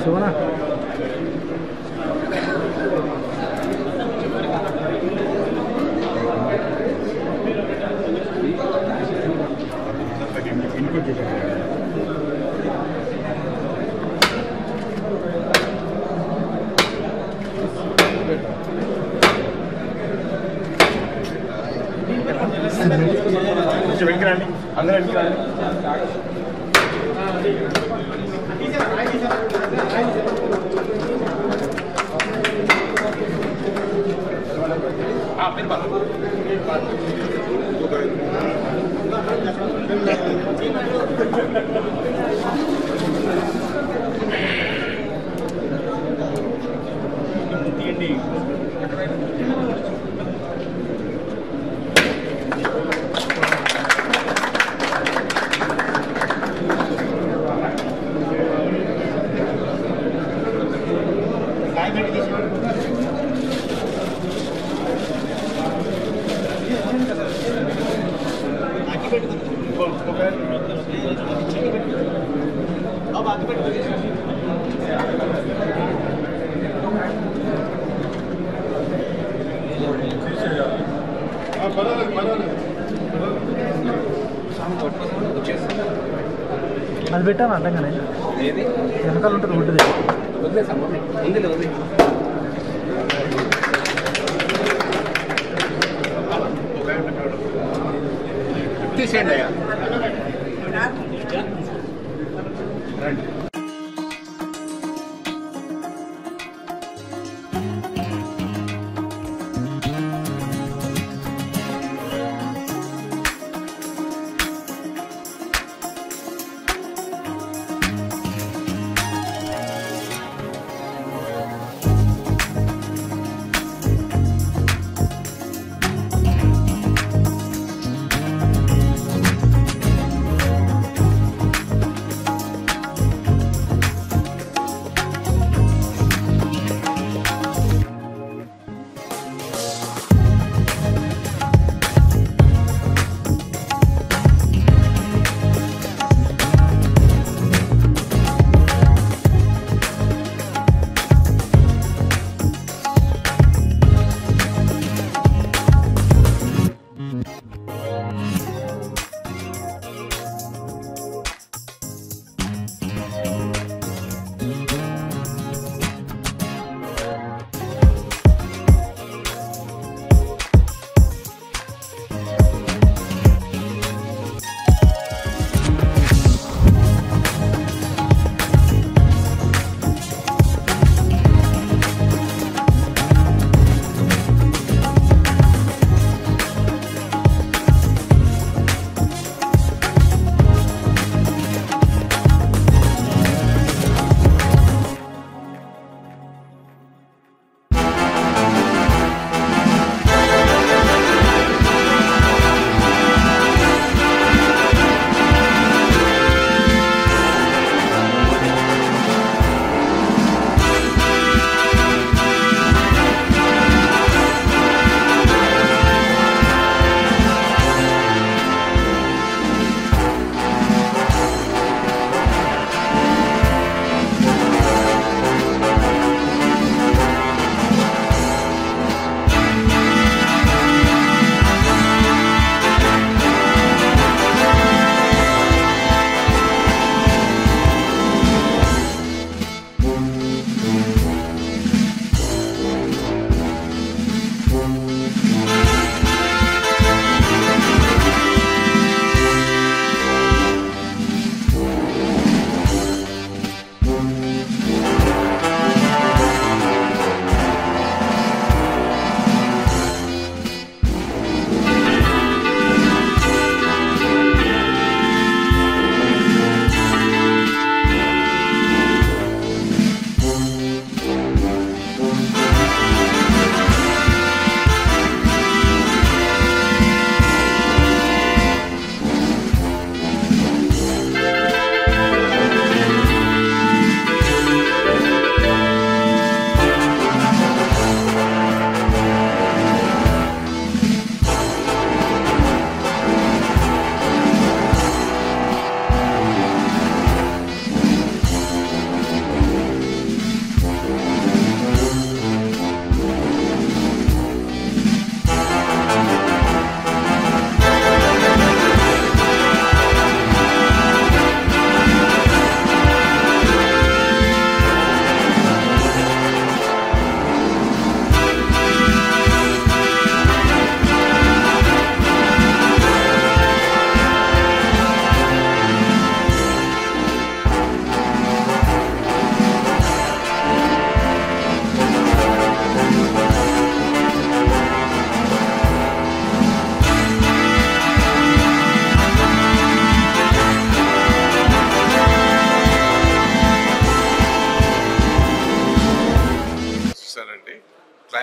सोना अंदर అది పెట్టాను అడ్డంగానే వెనకాల ఉంటుంది ఉంటుంది తీసేయండి అయ్యా.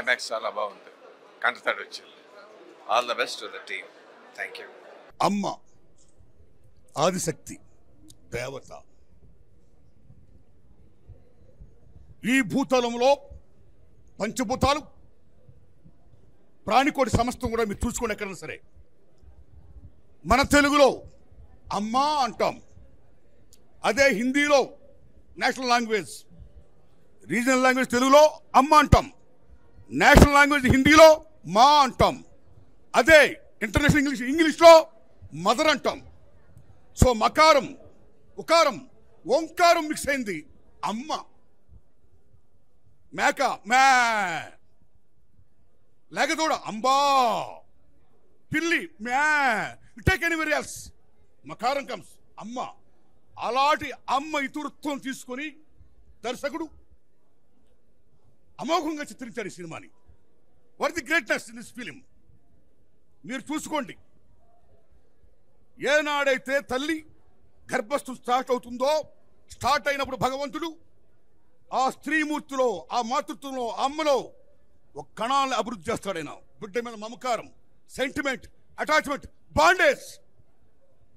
క్లైమాక్స్ చాలా బాగుంది, కంటతడి వచ్చింది. All the best to the team. Thank you. అమ్మ ఆదిశక్తి దేవత. ఈ భూతలంలో పంచభూతాలు ప్రాణికోటి సమస్తం కూడా మీరు చూసుకోండి ఎక్కడైనా సరే. మన తెలుగులో అమ్మ అంటాం, అదే హిందీలో నేషనల్ లాంగ్వేజ్, రీజనల్ లాంగ్వేజ్ తెలుగులో అమ్మ అంటాం, నేషనల్ లాంగ్వేజ్ హిందీలో మా అంటాం, అదే ఇంటర్నేషనల్ ఇంగ్లీష్లో మదర్ అంటాం. సో మకారం ఉకారం ఓంకారం మిక్స్ అయింది అమ్మ. మేక మే, లేకదోడ అంబా, పిల్లి మ్యా, టేక్ ఎనీవేర్ ఎల్స్, మకారం కమ్స్ అమ్మ. అలాంటి అమ్మ ఇతరుత్వం తీసుకొని దర్శకుడు అమోఘంగా చిత్రించాడు ఈ సినిమాని. What the greatness in this film మీరు చూసుకోండి. ఏనాడైతే తల్లి గర్భస్థం స్టార్ట్ అవుతుందో, స్టార్ట్ అయినప్పుడు భగవంతుడు ఆ స్త్రీమూర్తిలో, ఆ మాతృత్వంలో, ఆ అమ్మలో ఒక కణాలను అభివృద్ధి చేస్తాడైనా. బిడ్డ మీద మమకారం, సెంటిమెంట్, అటాచ్మెంట్, బాండేజ్,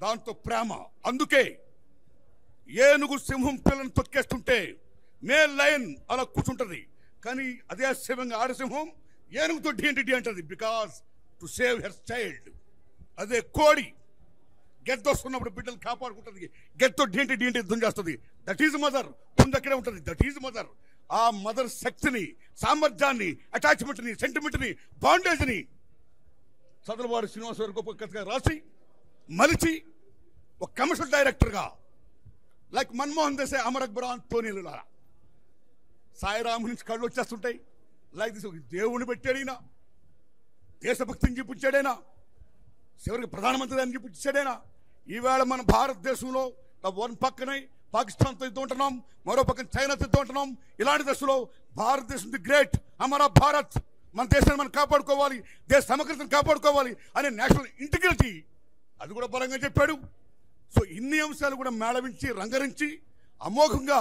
దాంతో ప్రేమ. అందుకే ఏనుగు సింహం పిల్లని తొక్కేస్తుంటే మేల్ లయన్ అలా కూర్చుంటుంది, కానీ అదే సింహంగా ఆడసింహం ఏనుగుతో డి అంటది, because to save her child. అదే కోడి గెద్ద వస్తున్నప్పుడు బిడ్డలు కాపాడుకుంటుంది, గెద్దో డి యుద్ధం చేస్తుంది. That is mother. ముందు అక్కడే ఉంటుంది, దట్ ఈజ్ మదర్. ఆ మదర్ శక్తిని, సామర్థ్యాన్ని, అటాచ్మెంట్ని, సెంటిమెంట్ని, బాండేజ్ని చదలవాడు శ్రీనివాసరావు గొప్ప కథగా రాసి మలిచి ఒక కమర్షియల్ డైరెక్టర్గా లైక్ మన్మోహన్ దేశాయ్, అమర్ అక్బర్, అంటోనీలులా సాయిరాము నుంచి కళ్ళు వచ్చేస్తుంటాయి. లైక్ దిస్ దేవుని పెట్టాడైనా, దేశభక్తిని చూపించాడైనా, చివరికి ప్రధానమంత్రి అని చూపించాడైనా. ఈవేళ మన భారతదేశంలో వన్ పక్కనే పాకిస్తాన్తో యుద్ధం ఉంటున్నాం, మరో పక్కన చైనాతో యుద్ధం ఉంటున్నాం. ఇలాంటి దశలో భారతదేశం ది గ్రేట్, అమరా భారత్, మన దేశాన్ని మనం కాపాడుకోవాలి, దేశ సమగ్రతను కాపాడుకోవాలి అనే నేషనల్ ఇంటిగ్రిటీ అది కూడా బలంగా చెప్పాడు. సో ఇన్ని అంశాలు కూడా మేళవించి రంగరించి అమోఘంగా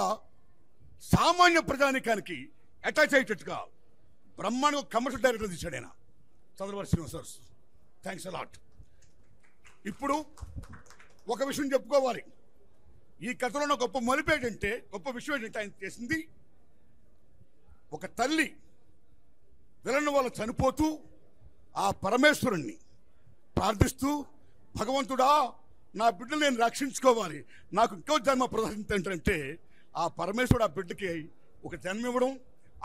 సామాన్య ప్రజానికానికి అటాచ్ అయ్యేటట్టుగా బ్రహ్మాండంగా కమర్షియల్ డైరెక్టర్ తీశాడు ఆయన, చంద్రబాబు శ్రీనివాసరావు. Thanks a lot. ఇప్పుడు ఒక విషయం చెప్పుకోవాలి. ఈ కథలో గొప్ప మలుపు ఏంటంటే, గొప్ప విషయం ఏంటంటే, ఆయన చేసింది ఒక తల్లి విలన్ వల్ల చనిపోతూ ఆ పరమేశ్వరుణ్ణి ప్రార్థిస్తూ, భగవంతుడా నా బిడ్డను నేను రక్షించుకోవాలి, నాకు ఇంకో జన్మ ప్రదర్శించంటే ఆ పరమేశ్వరుడు ఆ బిడ్డకి ఒక జన్మ ఇవ్వడం.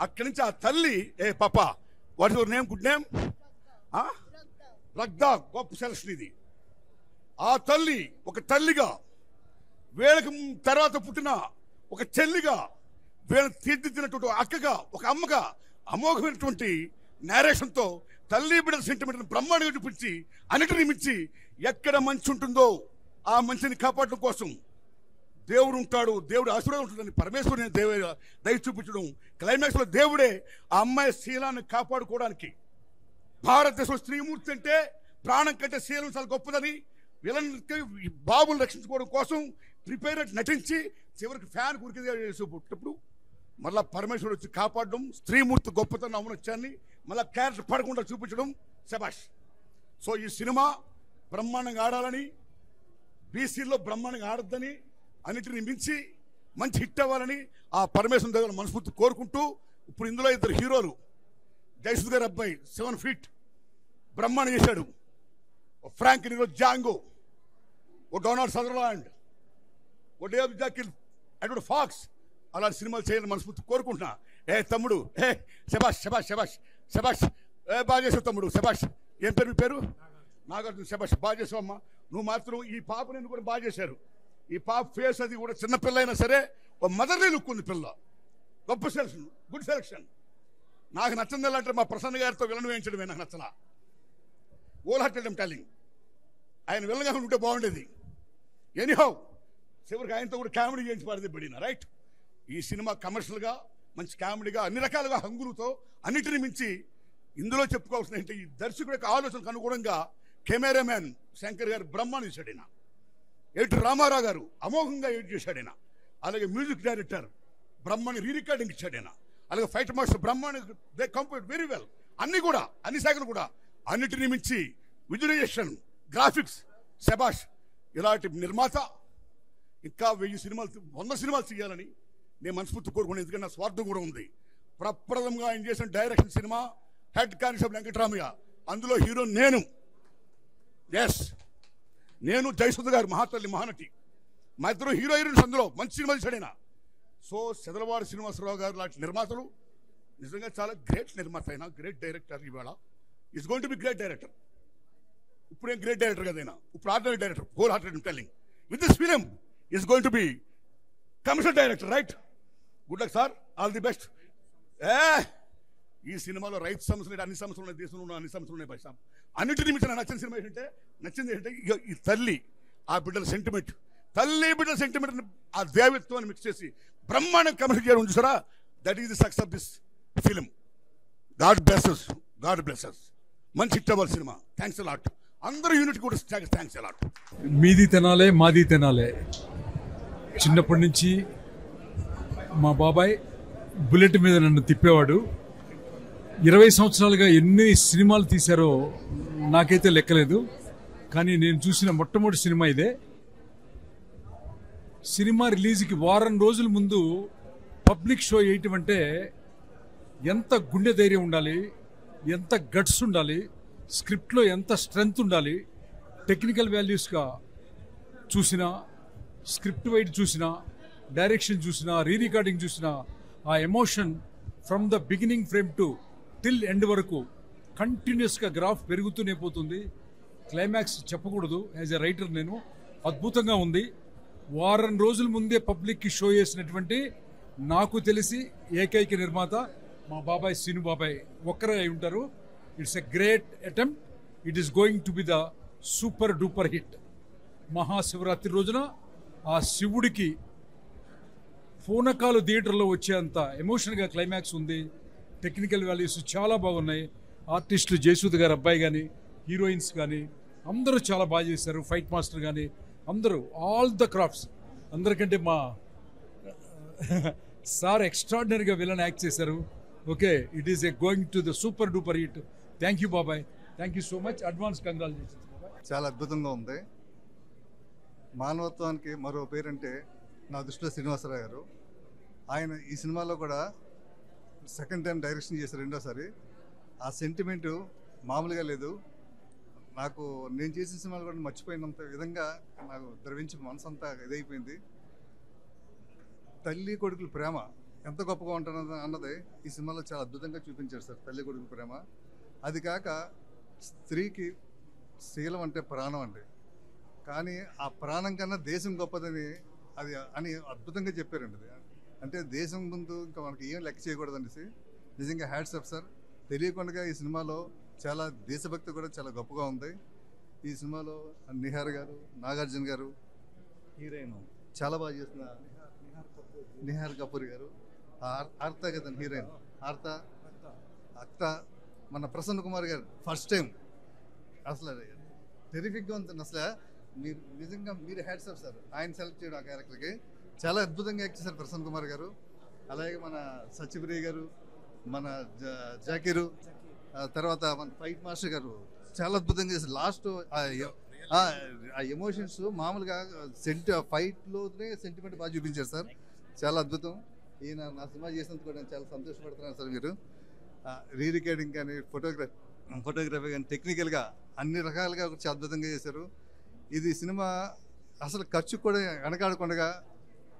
అక్కడి నుంచి ఆ తల్లి, ఏ పాప what your name, good name, రగ్దా, గొప్ప సెలక్షన్ ఇది. ఆ తల్లి ఒక తల్లిగా, వీళ్ళకి తర్వాత పుట్టిన ఒక చెల్లిగా, వీళ్ళని తీర్చిదిద్దినటువంటి అక్కగా, ఒక అమ్మగా అమోఘమైనటువంటి నేరేషన్తో తల్లి బిడ్డల సెంటిమెంట్ని బ్రహ్మాండంగా చూపించి అన్నిటిని మించి ఎక్కడ మంచి ఉంటుందో ఆ మంచిని కాపాడడం కోసం దేవుడు ఉంటాడు, దేవుడు ఆశీర్వాదం ఉంటుందని పరమేశ్వరుని దయ చూపించడం. క్లైమాక్స్లో దేవుడే ఆ అమ్మాయి శీలాన్ని కాపాడుకోవడానికి, భారతదేశంలో స్త్రీమూర్తి అంటే ప్రాణం కంటే శీలం చాలా గొప్పదని వీళ్ళకి బాబుని రక్షించుకోవడం కోసం ప్రిపేర్ నటించి చివరికి ఫ్యాన్ కురికిగా చేసేటప్పుడు మళ్ళీ పరమేశ్వరుడు వచ్చి కాపాడడం, స్త్రీమూర్తి గొప్పతనం అవనొచ్చాన్ని మళ్ళీ క్యారెక్టర్ పడకుండా చూపించడం. శబాష్. సో ఈ సినిమా బ్రహ్మాండంగా ఆడాలని, బీసీలో బ్రహ్మాండంగా ఆడద్దని, అన్నిటిని మించి మంచి హిట్ అవ్వాలని ఆ పరమేశ్వరుని దగ్గర మనస్ఫూర్తి కోరుకుంటూ, ఇప్పుడు ఇందులో ఇద్దరు హీరోలు, జయసుద్ గారి అబ్బాయి 7 feet బ్రహ్మాండం చేశాడు, ఓ ఫ్రాంక్ నీరో జాంగో, ఓ డొనాల్డ్ సదర్లాండ్, ఓ డేవ్ జాకిల్, అడ్వర్డ్ ఫాక్స్, అలాంటి సినిమాలు చేయాలని మనస్ఫూర్తి కోరుకుంటున్నా. ఏ తమ్ముడు, ఏ శబాష్ శబాష్ శబాష్ శబాష్, ఏ బాగా చేసావు తమ్ముడు, శబాష్. ఏం పేరు మీ పేరు? నాగార్జున. శబాష్, బాగా చేసావు అమ్మా. నువ్వు మాత్రం ఈ పాపని కూడా బాగా చేశారు. ఈ పాప ఫేస్ అది కూడా చిన్నపిల్ల అయినా సరే ఓ మదర్లీ లుక్ ఉంది పిల్ల. గొప్ప సెలక్షన్, గుడ్ సెలక్షన్. నాకు నచ్చింది ఎలా అంటే మా ప్రసన్న గారితో విలన్ వేయించడమే నాకు నచ్చలా. ఓల్ హార్టెడ్ ఐమ్ టెల్లింగ్, ఆయన విలన్గా ఉంటే బాగుండేది. ఎనీహౌ చివరికి ఆయనతో కూడా కామెడీ చేయించి పాడితే పడిన రైట్. ఈ సినిమా కమర్షియల్గా మంచి కామెడీగా అన్ని రకాలుగా హంగులతో అన్నిటిని మించి ఇందులో చెప్పుకోవాల్సిన ఏంటి, ఈ దర్శకుడి యొక్క ఆలోచనకు అనుగుణంగా కెమెరామ్యాన్ శంకర్ గారు బ్రహ్మాన్ని చేశాడైనా, ఎడిటర్ రామారావు గారు అమోఘంగా ఎడిట్ చేశాడైనా, అలాగే మ్యూజిక్ డైరెక్టర్ బ్రహ్మాన్ని రీ రికార్డింగ్ ఇచ్చాడైనా, అలాగే fight master Brahmanda, they complete very well. అన్ని శాఖలు కూడా అన్నిటిని మించి విజువలైజేషన్, గ్రాఫిక్స్ శబాష్. ఇలాంటి నిర్మాత ఇంకా 1000 సినిమాలు 100 సినిమాలు చేయాలని నేను మనస్ఫూర్తి కోరుకున్నాను. ఎందుకంటే నా స్వార్థం కూడా ఉంది. ప్రప్రథంగా ఆయన చేసిన direction cinema head constable Venkataramayya, అందులో హీరో నేను జయసుధ గారు మహాతల్లి మహానటి, మా ఇద్దరు హీరో హీరోయిన్స్ అందులో మంచి సినిమా తీసాడైనా. సో సెదలవాడి శ్రీనివాసరావు గారు లాంటి నిర్మాతలు నిజంగా చాలా గ్రేట్ నిర్మాత అయినా, గ్రేట్ డైరెక్టర్. ఇవాళ is going to be great director. ఇప్పుడేం గ్రేట్ డైరెక్టర్ కదైనా, ఇప్పుడు ordinary director, whole hearted telling. With this film is going to B commercial director, right? Good luck sir, all the best. ఈ సినిమాలో రైతు సమస్యలు, అన్ని సమస్యలు ఉన్నాయి, దేశంలో ఉన్న అన్ని సమస్యలు ఉన్నాయి. భాష అన్నింటినీ మించిన నచ్చింది ఏంటంటే ఈ తల్లి ఆ బిడ్డల సెంటిమెంట్, తల్లి బిడ్డల సెంటిమెంట్, ఆ దేవత్వాన్ని మిక్స్ చేసి బ్రహ్మాండం కమర్షియల్ చేయడం చూసారా? That is the success of this film. God bless. మంచి హిట్ అవ్వాలి సినిమా. Thanks a lot. అందరూ యూనిట్ కూడా థ్యాంక్స్ అలాట్. మీది తినాలే మాది తినాలే. చిన్నప్పటి నుంచి మా బాబాయ్ బుల్లెట్ మీద నన్ను తిప్పేవాడు. 20 సంవత్సరాలుగా ఎన్ని సినిమాలు తీశారో నాకైతే లెక్కలేదు. కానీ నేను చూసిన మొట్టమొదటి సినిమా ఇదే. సినిమా రిలీజ్కి వారం రోజుల ముందు పబ్లిక్ షో వేయటం అంటే ఎంత గుండె ధైర్యం ఉండాలి, ఎంత గట్స్ ఉండాలి, స్క్రిప్ట్లో ఎంత స్ట్రెంగ్త్ ఉండాలి. టెక్నికల్ వాల్యూస్గా చూసినా, స్క్రిప్ట్ వైడ్ చూసినా, డైరెక్షన్ చూసినా, రీ రికార్డింగ్ చూసినా, ఆ emotion from the beginning frame to till end వరకు కంటిన్యూస్గా గ్రాఫ్ పెరుగుతూనే పోతుంది. క్లైమాక్స్ చెప్పకూడదు, యాజ్ ఎ రైటర్ నేను. అద్భుతంగా ఉంది. వారం రోజుల ముందే పబ్లిక్కి షో చేసినటువంటి నాకు తెలిసి ఏకైక నిర్మాత మా బాబాయ్ సీను బాబాయ్ ఒక్కరే అయి ఉంటారు. It's a great attempt. It is going to be the super duper hit. Mahashivratri రోజున ఆ శివుడికి పూనకాలు థియేటర్లో వచ్చేంత ఎమోషన్గా క్లైమాక్స్ ఉంది. టెక్నికల్ వాల్యూస్ చాలా బాగున్నాయి. ఆర్టిస్టులు జయసూద్ గారు అబ్బాయి కానీ, హీరోయిన్స్ కానీ అందరూ చాలా బాగా చేశారు. ఫైట్ మాస్టర్ కానీ అందరూ, ఆల్ ద క్రాఫ్ట్స్. అందరికంటే మా సార్ ఎక్స్ట్రాడినరీగా విలన్ యాక్ట్ చేశారు. Okay, it is a going to the super duper hit. Thank you బాబాయ్, thank you so much. Advance congratulations బాబాయ్. చాలా అద్భుతంగా ఉంది. మానవత్వానికి మరో పేరంటే నా దృష్టిలో శ్రీనివాసరావు గారు. ఆయన ఈ సినిమాలో కూడా సెకండ్ టైం డైరెక్షన్ చేశారు, రెండోసారి. ఆ సెంటిమెంటు మామూలుగా లేదు. నాకు నేను చేసిన సినిమాలు కూడా మర్చిపోయినంత విధంగా నాకు ద్రవించి మనసు అంతా ఇదైపోయింది. తల్లి కొడుకుల ప్రేమ ఎంత గొప్పగా ఉంటుందో అన్నది ఈ సినిమాలో చాలా అద్భుతంగా చూపించారు సార్. తల్లి కొడుకుల ప్రేమ, అది కాక స్త్రీకి శీలం అంటే ప్రాణం అండి. కానీ ఆ ప్రాణం కన్నా దేశం గొప్పదని అని అద్భుతంగా చెప్పారండి. అంటే దేశం ముందు ఇంకా మనకి ఏం లెక్క చేయకూడదనేసి నిజంగా హ్యాట్స్ ఆఫ్ సార్. తెలియకుండా ఈ సినిమాలో చాలా దేశభక్తి కూడా చాలా గొప్పగా ఉంది. ఈ సినిమాలో నిహార్ గారు, నాగార్జున గారు, హీరోయిన్ చాలా బాగా చేసిన నిహార్ కపూర్ గారు, ఆర్త కదండి హీరోయిన్, అక్త, మన ప్రసన్న కుమార్ గారు ఫస్ట్ టైం అసలు టెరిఫిక్గా ఉంటుంది. అసలు మీరు నిజంగా మీరు హ్యాట్స్ ఆఫ్ సార్. ఆయన సెలెక్ట్ చేయడం ఆ క్యారెక్టర్కి చాలా అద్భుతంగా యాక్ట్ చేశారు ప్రసన్న కుమార్ గారు. అలాగే మన సత్యప్రియ గారు, మన జాకీరు, తర్వాత మన ఫైట్ మాస్టర్ గారు చాలా అద్భుతంగా చేశారు. లాస్ట్ ఆ ఎమోషన్స్ మామూలుగా ఫైట్లోనే సెంటిమెంట్ బాగా చూపించారు సార్. చాలా అద్భుతం. ఈయన నా సినిమా చేసినందుకు కూడా నేను చాలా సంతోషపడుతున్నాను సార్. మీరు రీ రికార్డింగ్ కానీ, ఫోటోగ్రఫీ కానీ, టెక్నికల్గా అన్ని రకాలుగా చాలా అద్భుతంగా చేశారు. ఇది సినిమా అసలు ఖర్చు కూడా వెనకాడకుండా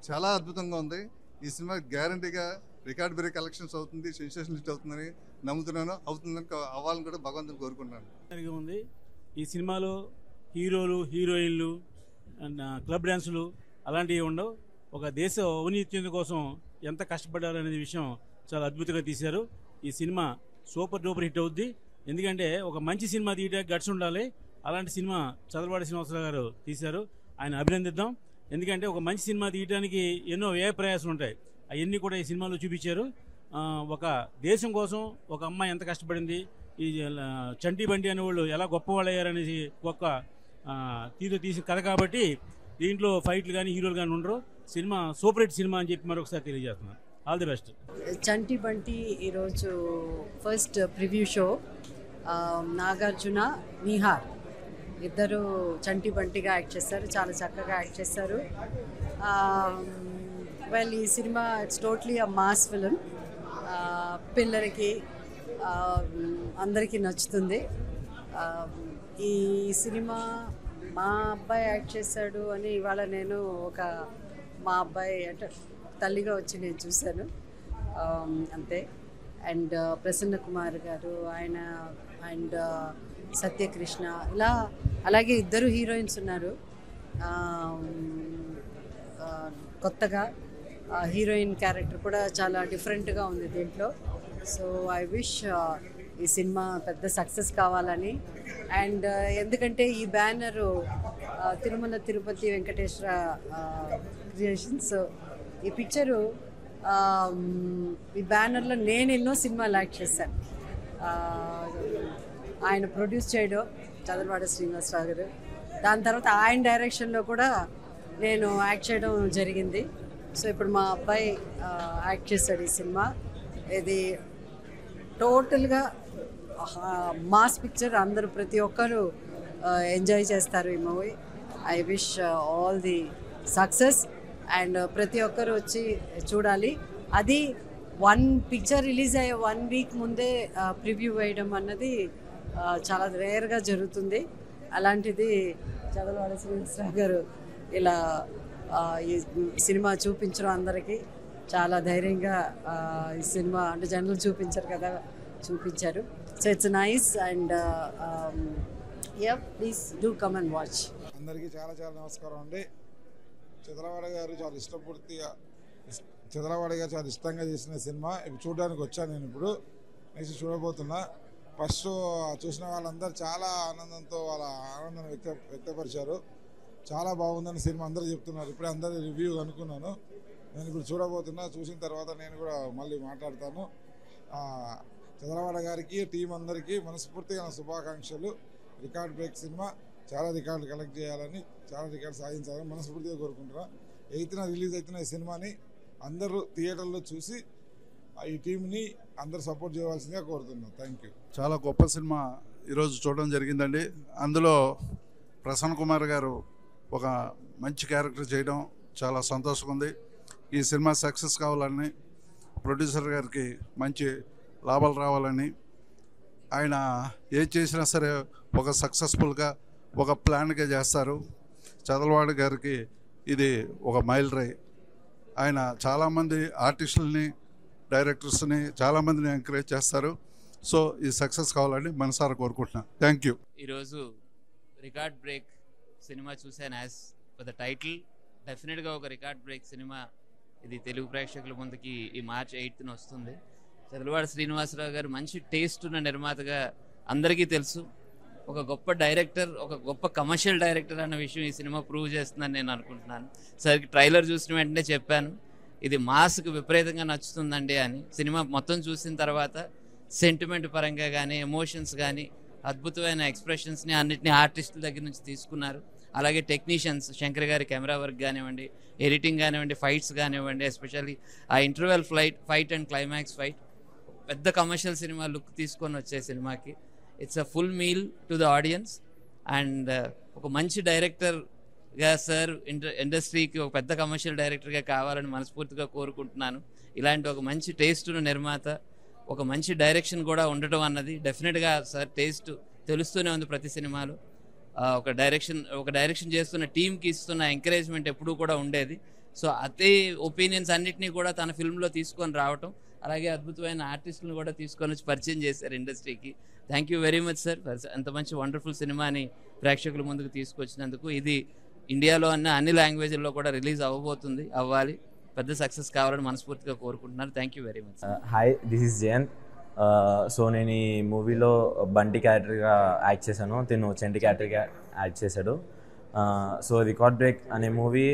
చాలా అద్భుతంగా ఉంది. ఈ సినిమా గ్యారంటీగా రికార్డ్ బ్రేక్ కలెక్షన్స్ అవుతుంది, సెన్సేషన్ హిట్ అవుతుందని నమ్ముతున్నాను. అవుతుందని అవ్వాలని కూడా భగవంతుని కోరుకుంటున్నాను. ఉంది ఈ సినిమాలో హీరోలు, హీరోయిన్లు, క్లబ్ డ్యాన్సులు అలాంటివి ఉండవు. ఒక దేశ ఔన్నత్యం కోసం ఎంత కష్టపడ్డారనే విషయం చాలా అద్భుతంగా తీశారు. ఈ సినిమా సూపర్ డూపర్ హిట్ అవుద్ది. ఎందుకంటే ఒక మంచి సినిమా తీయడానికి గట్స్ ఉండాలి. అలాంటి సినిమా చదలవాడి శ్రీనివాసరావు గారు తీశారు. ఆయన అభినందిద్దాం. ఎందుకంటే ఒక మంచి సినిమా తీయడానికి ఎన్నో వ్యయ ప్రయాసాలు ఉంటాయి. అవన్నీ కూడా ఈ సినిమాలో చూపించారు. ఒక దేశం కోసం ఒక అమ్మాయి ఎంత కష్టపడింది, ఈ చంటి బండి అనేవాళ్ళు ఎలా గొప్పవాళ్ళు అయ్యారనేసి గొప్ప తీసిన కథ కాబట్టి దీంట్లో ఫైట్లు కానీ, హీరోలు కానీ ఉండరు. సినిమా సూపర్ హిట్ సినిమా అని చెప్పి మరొకసారి తెలియజేస్తున్నాను. All the best. Chanti Banti ఈరోజు first preview show. Nagarjuna, Nihar ఇద్దరు చంటి బంటిగా యాక్ట్ చేస్తారు, చాలా చక్కగా యాక్ట్ చేస్తారు. వెల్, ఈ cinema it's totally a mass film. పిల్లలకి అందరికీ నచ్చుతుంది. ఈ సినిమా మా అబ్బాయి యాక్ట్ చేశాడు అని ఇవాళ నేను మా అబ్బాయి అంటే తల్లిగా వచ్చి నేను చూశాను అంతే. అండ్ ప్రసన్న కుమార్ గారు ఆయన అండ్ సత్యకృష్ణ ఇలా అలాగే ఇద్దరు హీరోయిన్స్ ఉన్నారు. కొత్తగా హీరోయిన్ క్యారెక్టర్ కూడా చాలా డిఫరెంట్గా ఉంది దీంట్లో. సో ఐ విష్ ఈ సినిమా పెద్ద సక్సెస్ కావాలని. అండ్ ఎందుకంటే ఈ బ్యానరు తిరుమల తిరుపతి వెంకటేశ్వర క్రియేషన్స్. ఈ పిక్చరు ఈ బ్యానర్లో నేను ఎన్నో సినిమాలు యాక్ట్ చేశాను. ఆయన ప్రొడ్యూస్ చేయడం చదలవాడ శ్రీనివాసరావు గారు, దాని తర్వాత ఆయన డైరెక్షన్లో కూడా నేను యాక్ట్ చేయడం జరిగింది. సో ఇప్పుడు మా అబ్బాయి యాక్ట్ చేశాడు ఈ సినిమా. ఇది టోటల్గా మాస్ పిక్చర్. అందరూ ప్రతి ఒక్కరు ఎంజాయ్ చేస్తారు ఈ movie. I wish all the success and ప్రతి ఒక్కరు వచ్చి చూడాలి. అది పిక్చర్ రిలీజ్ అయ్యే 1 వీక్ ముందే ప్రివ్యూ వేయడం అన్నది చాలా రేర్గా జరుగుతుంది. అలాంటిది చదలవాడ శ్రీనివాసరావు గారు ఇలా ఈ సినిమా చూపించడం అందరికీ చాలా ధైర్యంగా ఈ సినిమా అంటే జనరల్ చూపించారు కదా, చూపించారు. So it's nice and please do come and watch. అందరికీ చాలా చాలా నమస్కారం అండి. చదలవాడ గారు చాలా చాలా ఇష్టంగా చేసిన సినిమా ఇప్పుడు చూడడానికి వచ్చాను. నేను ఇప్పుడు నెక్స్ట్ చూడబోతున్నా. ఫస్ట్ చూసిన వాళ్ళందరూ చాలా ఆనందంతో వాళ్ళ ఆనందాన్ని వ్యక్తపరిచారు. చాలా బాగుందని సినిమా అందరూ చెప్తున్నారు. ఇప్పుడే అందరూ రివ్యూ అనుకున్నాను. నేను ఇప్పుడు చూడబోతున్నా. చూసిన తర్వాత నేను కూడా మళ్ళీ మాట్లాడతాను. చదలవాడ గారికి టీం అందరికీ మనస్ఫూర్తిగా నా శుభాకాంక్షలు. రికార్డ్ బ్రేక్ సినిమా చాలా రికార్డులు కలెక్ట్ చేయాలని, చాలా రికార్డు సాధించాలని మనస్ఫూర్తిగా కోరుకుంటున్నా. 8న రిలీజ్ అవుతున్న ఈ సినిమాని అందరూ థియేటర్లో చూసి ఈ టీంని అందరూ సపోర్ట్ చేయవలసిందిగా కోరుతున్నాను. Thank you. చాలా గొప్ప సినిమా ఈరోజు చూడడం జరిగిందండి. అందులో ప్రసన్న కుమార్ గారు ఒక మంచి క్యారెక్టర్ చేయడం చాలా సంతోషంగా ఉంది. ఈ సినిమా సక్సెస్ కావాలని, ప్రొడ్యూసర్ గారికి మంచి లాభాలు రావాలని, ఆయన ఏం చేసినా సరే ఒక సక్సెస్ఫుల్గా ఒక ప్లాన్గా చేస్తారు. చదలవాడ గారికి ఇది ఒక మైల్ రాయి. ఆయన చాలామంది ఆర్టిస్టులని, డైరెక్టర్స్ని చాలామందిని ఎంకరేజ్ చేస్తారు. సో ఈ సక్సెస్ కావాలని మనసారా కోరుకుంటున్నాను. Thank you. ఈరోజు రికార్డ్ బ్రేక్ సినిమా చూశాను. యాజ్ ఫర్ ద టైటిల్ డెఫినెట్గా ఒక రికార్డ్ బ్రేక్ సినిమా. ఇది తెలుగు ప్రేక్షకుల ముందుకి ఈ March 8న వస్తుంది. చదలవాడ శ్రీనివాసరావు గారు మంచి టేస్ట్ ఉన్న నిర్మాతగా అందరికీ తెలుసు. ఒక గొప్ప డైరెక్టర్, ఒక గొప్ప కమర్షియల్ డైరెక్టర్ అన్న విషయం ఈ సినిమా ప్రూవ్ చేస్తుందని నేను అనుకుంటున్నాను. సరికి ట్రైలర్ చూసిన వెంటనే చెప్పాను ఇది మాస్కి విపరీతంగా నచ్చుతుందండి అని. సినిమా మొత్తం చూసిన తర్వాత సెంటిమెంట్ పరంగా కానీ, ఎమోషన్స్ కానీ, అద్భుతమైన ఎక్స్ప్రెషన్స్ని అన్నిటిని ఆర్టిస్టుల దగ్గర నుంచి తీసుకున్నారు. అలాగే టెక్నీషియన్స్ శంకర్ గారి కెమెరా వర్క్ కానివ్వండి, ఎడిటింగ్ కానివ్వండి, ఫైట్స్ కానివ్వండి, ఎస్పెషల్లీ ఆ interval fight and climax fight పెద్ద కమర్షియల్ సినిమా లుక్ తీసుకొని వచ్చే సినిమాకి it's a full meal to the audience. And ఒక మంచి డైరెక్టర్గా సార్ ఇండస్ట్రీకి ఒక పెద్ద కమర్షియల్ డైరెక్టర్గా కావాలని మనస్ఫూర్తిగా కోరుకుంటున్నాను. ఇలాంటి ఒక మంచి టేస్ట్ ఉన్న నిర్మాత, ఒక మంచి డైరెక్షన్ కూడా ఉండటం అన్నది డెఫినెట్గా సార్ టేస్ట్ తెలుస్తూనే ఉంది ప్రతి సినిమాలో. ఒక డైరెక్షన్ చేస్తున్న టీంకి ఇస్తున్న ఎంకరేజ్మెంట్ ఎప్పుడూ కూడా ఉండేది. సో అదే ఒపీనియన్స్ అన్నిటినీ కూడా తన ఫిల్మ్లో తీసుకొని రావటం, అలాగే అద్భుతమైన ఆర్టిస్టులను కూడా తీసుకొని వచ్చి పరిచయం చేశారు ఇండస్ట్రీకి. Thank you very much sir. అంత మంచి వండర్ఫుల్ సినిమాని ప్రేక్షకుల ముందుకు తీసుకొచ్చినందుకు. ఇది ఇండియాలో అన్ని లాంగ్వేజ్ల్లో కూడా రిలీజ్ అవ్వాలి. పెద్ద సక్సెస్ కావాలని మనస్ఫూర్తిగా కోరుకుంటున్నాను. Thank you very much. Hi, this is Jayant. So నేను ఈ మూవీలో బంటి క్యారెక్టర్గా యాక్ట్ చేశాను. తిను చంటి క్యారెక్టర్గా యాక్ట్ చేశాడు. సో రికార్డ్ బ్రేక్ అనే movie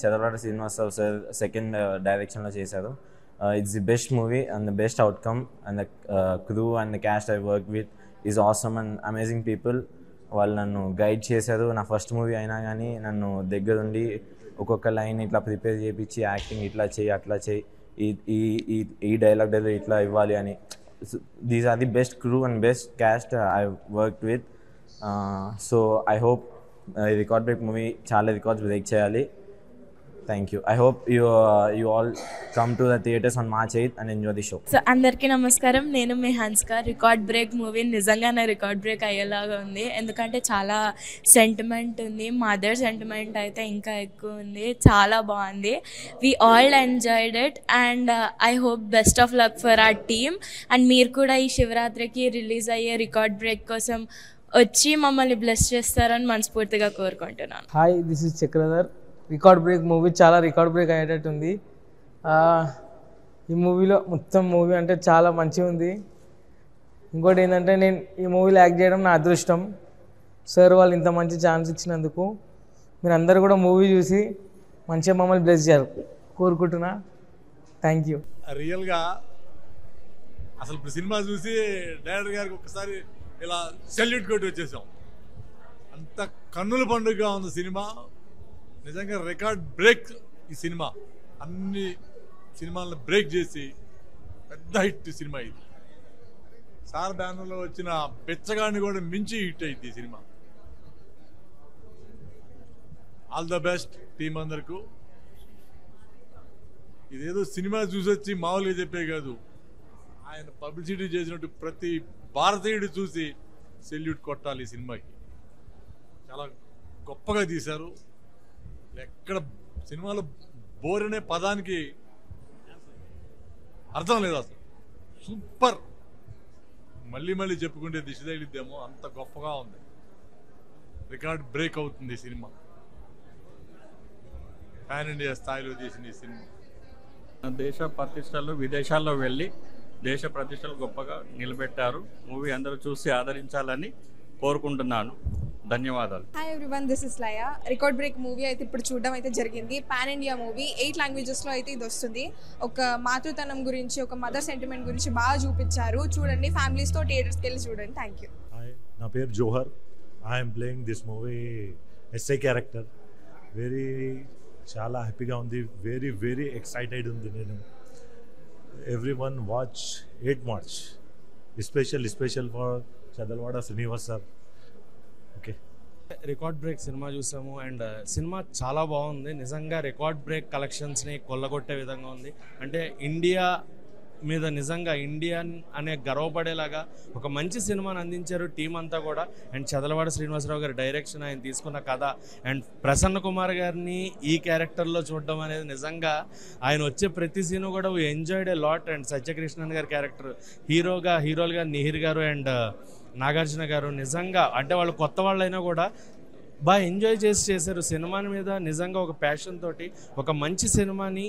Chadalavada Srinivasarao sir second డైరెక్షన్లో చేశారు. It's the best movie and the best outcome and the crew and the cast I work with is awesome and amazing people. వాళ్ళు నన్ను గైడ్ చేశారు. నా ఫస్ట్ మూవీ అయినా కానీ నన్ను దగ్గరుండి ఒక్కొక్క లైన్ ఇట్లా ప్రిపేర్ చేయించి యాక్టింగ్ ఇట్లా చేయి అట్లా చేయి ఈ డైలాగ్ డెలివరీ ఇట్లా ఇవ్వాలి అని. These are the best crew and best cast I worked with. So I hope record break movie చాలా రికార్డ్స్ బ్రేక్ చేయాలి. Thank you. I hope you all come to the theaters on March 8th and enjoy the show. So అందరికీ నమస్కారం. నేను మీ హన్స్క. Record break movie నిజంగానే record break అయ్యేలాగా ఉంది. ఎందుకంటే చాలా సెంటిమెంట్ ఉంది. మదర్ సెంటిమెంట్ అయితే ఇంకా ఎక్కువ ఉంది. చాలా బాగుంది. We all enjoyed it and I hope best of luck for our team. And మీరు కూడా ఈ శివరాత్రికి రిలీజ్ అయ్యే రికార్డ్ బ్రేక్ కోసం వచ్చి మమ్మల్ని బ్లెస్ చేస్తారని మనస్ఫూర్తిగా కోరుకుంటున్నాను. Hi, this is Chakradhar. Record break movie చాలా రికార్డ్ బ్రేక్ అయ్యేటట్టు ఉంది. ఈ మూవీలో మొత్తం మూవీ అంటే చాలా మంచిగా ఉంది. ఇంకోటి ఏంటంటే నేను ఈ మూవీలో యాక్ట్ చేయడం నా అదృష్టం. సార్ వాళ్ళు ఇంత మంచి ఛాన్స్ ఇచ్చినందుకు మీరు అందరూ కూడా మూవీ చూసి మంచిగా మమ్మల్ని బ్లెస్ చేయాలి కోరుకుంటున్నా. Thank you. రియల్గా అసలు ఇప్పుడు సినిమా చూసి డైరెక్టర్ గారికి ఒకసారి ఇలా సెల్యూట్ కొట్టి వచ్చేసాం. అంత కన్నుల పండుగగా ఉంది సినిమా. నిజంగా రికార్డ్ బ్రేక్ ఈ సినిమా. అన్ని సినిమాలను బ్రేక్ చేసి పెద్ద హిట్ సినిమా ఇది. సార్ బ్యానర్లో వచ్చిన బెచ్చగాడిని కూడా మించి హిట్ అయింది ఈ cinema. All the best team అందరికీ. ఇదేదో సినిమా చూసొచ్చి మామూలుగా చెప్పే కాదు, ఆయన పబ్లిసిటీ చేసినట్టు ప్రతి భారతీయుడు చూసి సెల్యూట్ కొట్టాలి ఈ సినిమాకి. చాలా గొప్పగా తీశారు. ఎక్కడ సినిమాలో బోర్ అనే పదానికి అర్థం లేదు అసలు. సూపర్. మళ్ళీ మళ్ళీ చెప్పుకుంటే దిశ తగిలిద్దేమో అంత గొప్పగా ఉంది. రికార్డ్ బ్రేక్ అవుతుంది సినిమా. పాన్ ఇండియా స్థాయిలో తీసిన ఈ సినిమా. దేశ ప్రతిష్టలు విదేశాల్లో వెళ్ళి దేశ ప్రతిష్టలు గొప్పగా నిలబెట్టారు. మూవీ అందరూ చూసి ఆదరించాలని కోరుకుంటున్నాను. ధన్యవాదాలు. Hi everyone, this is Laya. Record break movie అయితే ఇప్పుడు చూడడం అయితే జరిగింది. పాన్ ఇండియా మూవీ, 8 లాంగ్వేజెస్లో అయితే ఇది వస్తుంది. ఒక మాతృతనం గురించి, ఒక మదర్ సెంటిమెంట్ గురించి బాగా చూపించారు. చూడండి, ఫ్యామిలీస్తో థియేటర్స్కి వెళ్ళి చూడండి. Thank you. హాయ్, నా పేరు Johar. I'm playing this movie SI character. చాలా హ్యాపీగా ఉంది. వెరీ ఎక్సైటెడ్ ఉంది నేను. Everyone watch 8 March. Special for Chadalavada Srinivas sir. Okay. Record break సినిమా చూసాము అండ్ సినిమా చాలా బాగుంది. నిజంగా రికార్డ్ బ్రేక్ కలెక్షన్స్ని కొల్లగొట్టే విధంగా ఉంది. అంటే ఇండియా మీద నిజంగా ఇండియన్ అనే గర్వపడేలాగా ఒక మంచి సినిమాని అందించారు టీం అంతా కూడా. అండ్ చదలవాడ శ్రీనివాసరావు గారి డైరెక్షన్, ఆయన తీసుకున్న కథ అండ్ ప్రసన్న కుమార్ గారిని ఈ క్యారెక్టర్లో చూడడం అనేది నిజంగా ఆయన వచ్చే ప్రతి సీను కూడా we enjoyed a lot. And Satyakrishnan గారి క్యారెక్టర్ హీరోలుగా నిహిర్ గారు అండ్ నాగార్జున గారు నిజంగా అంటే వాళ్ళు కొత్త వాళ్ళైనా కూడా బాగా ఎంజాయ్ చేశారు సినిమాని మీద. నిజంగా ఒక ప్యాషన్ తోటి ఒక మంచి సినిమాని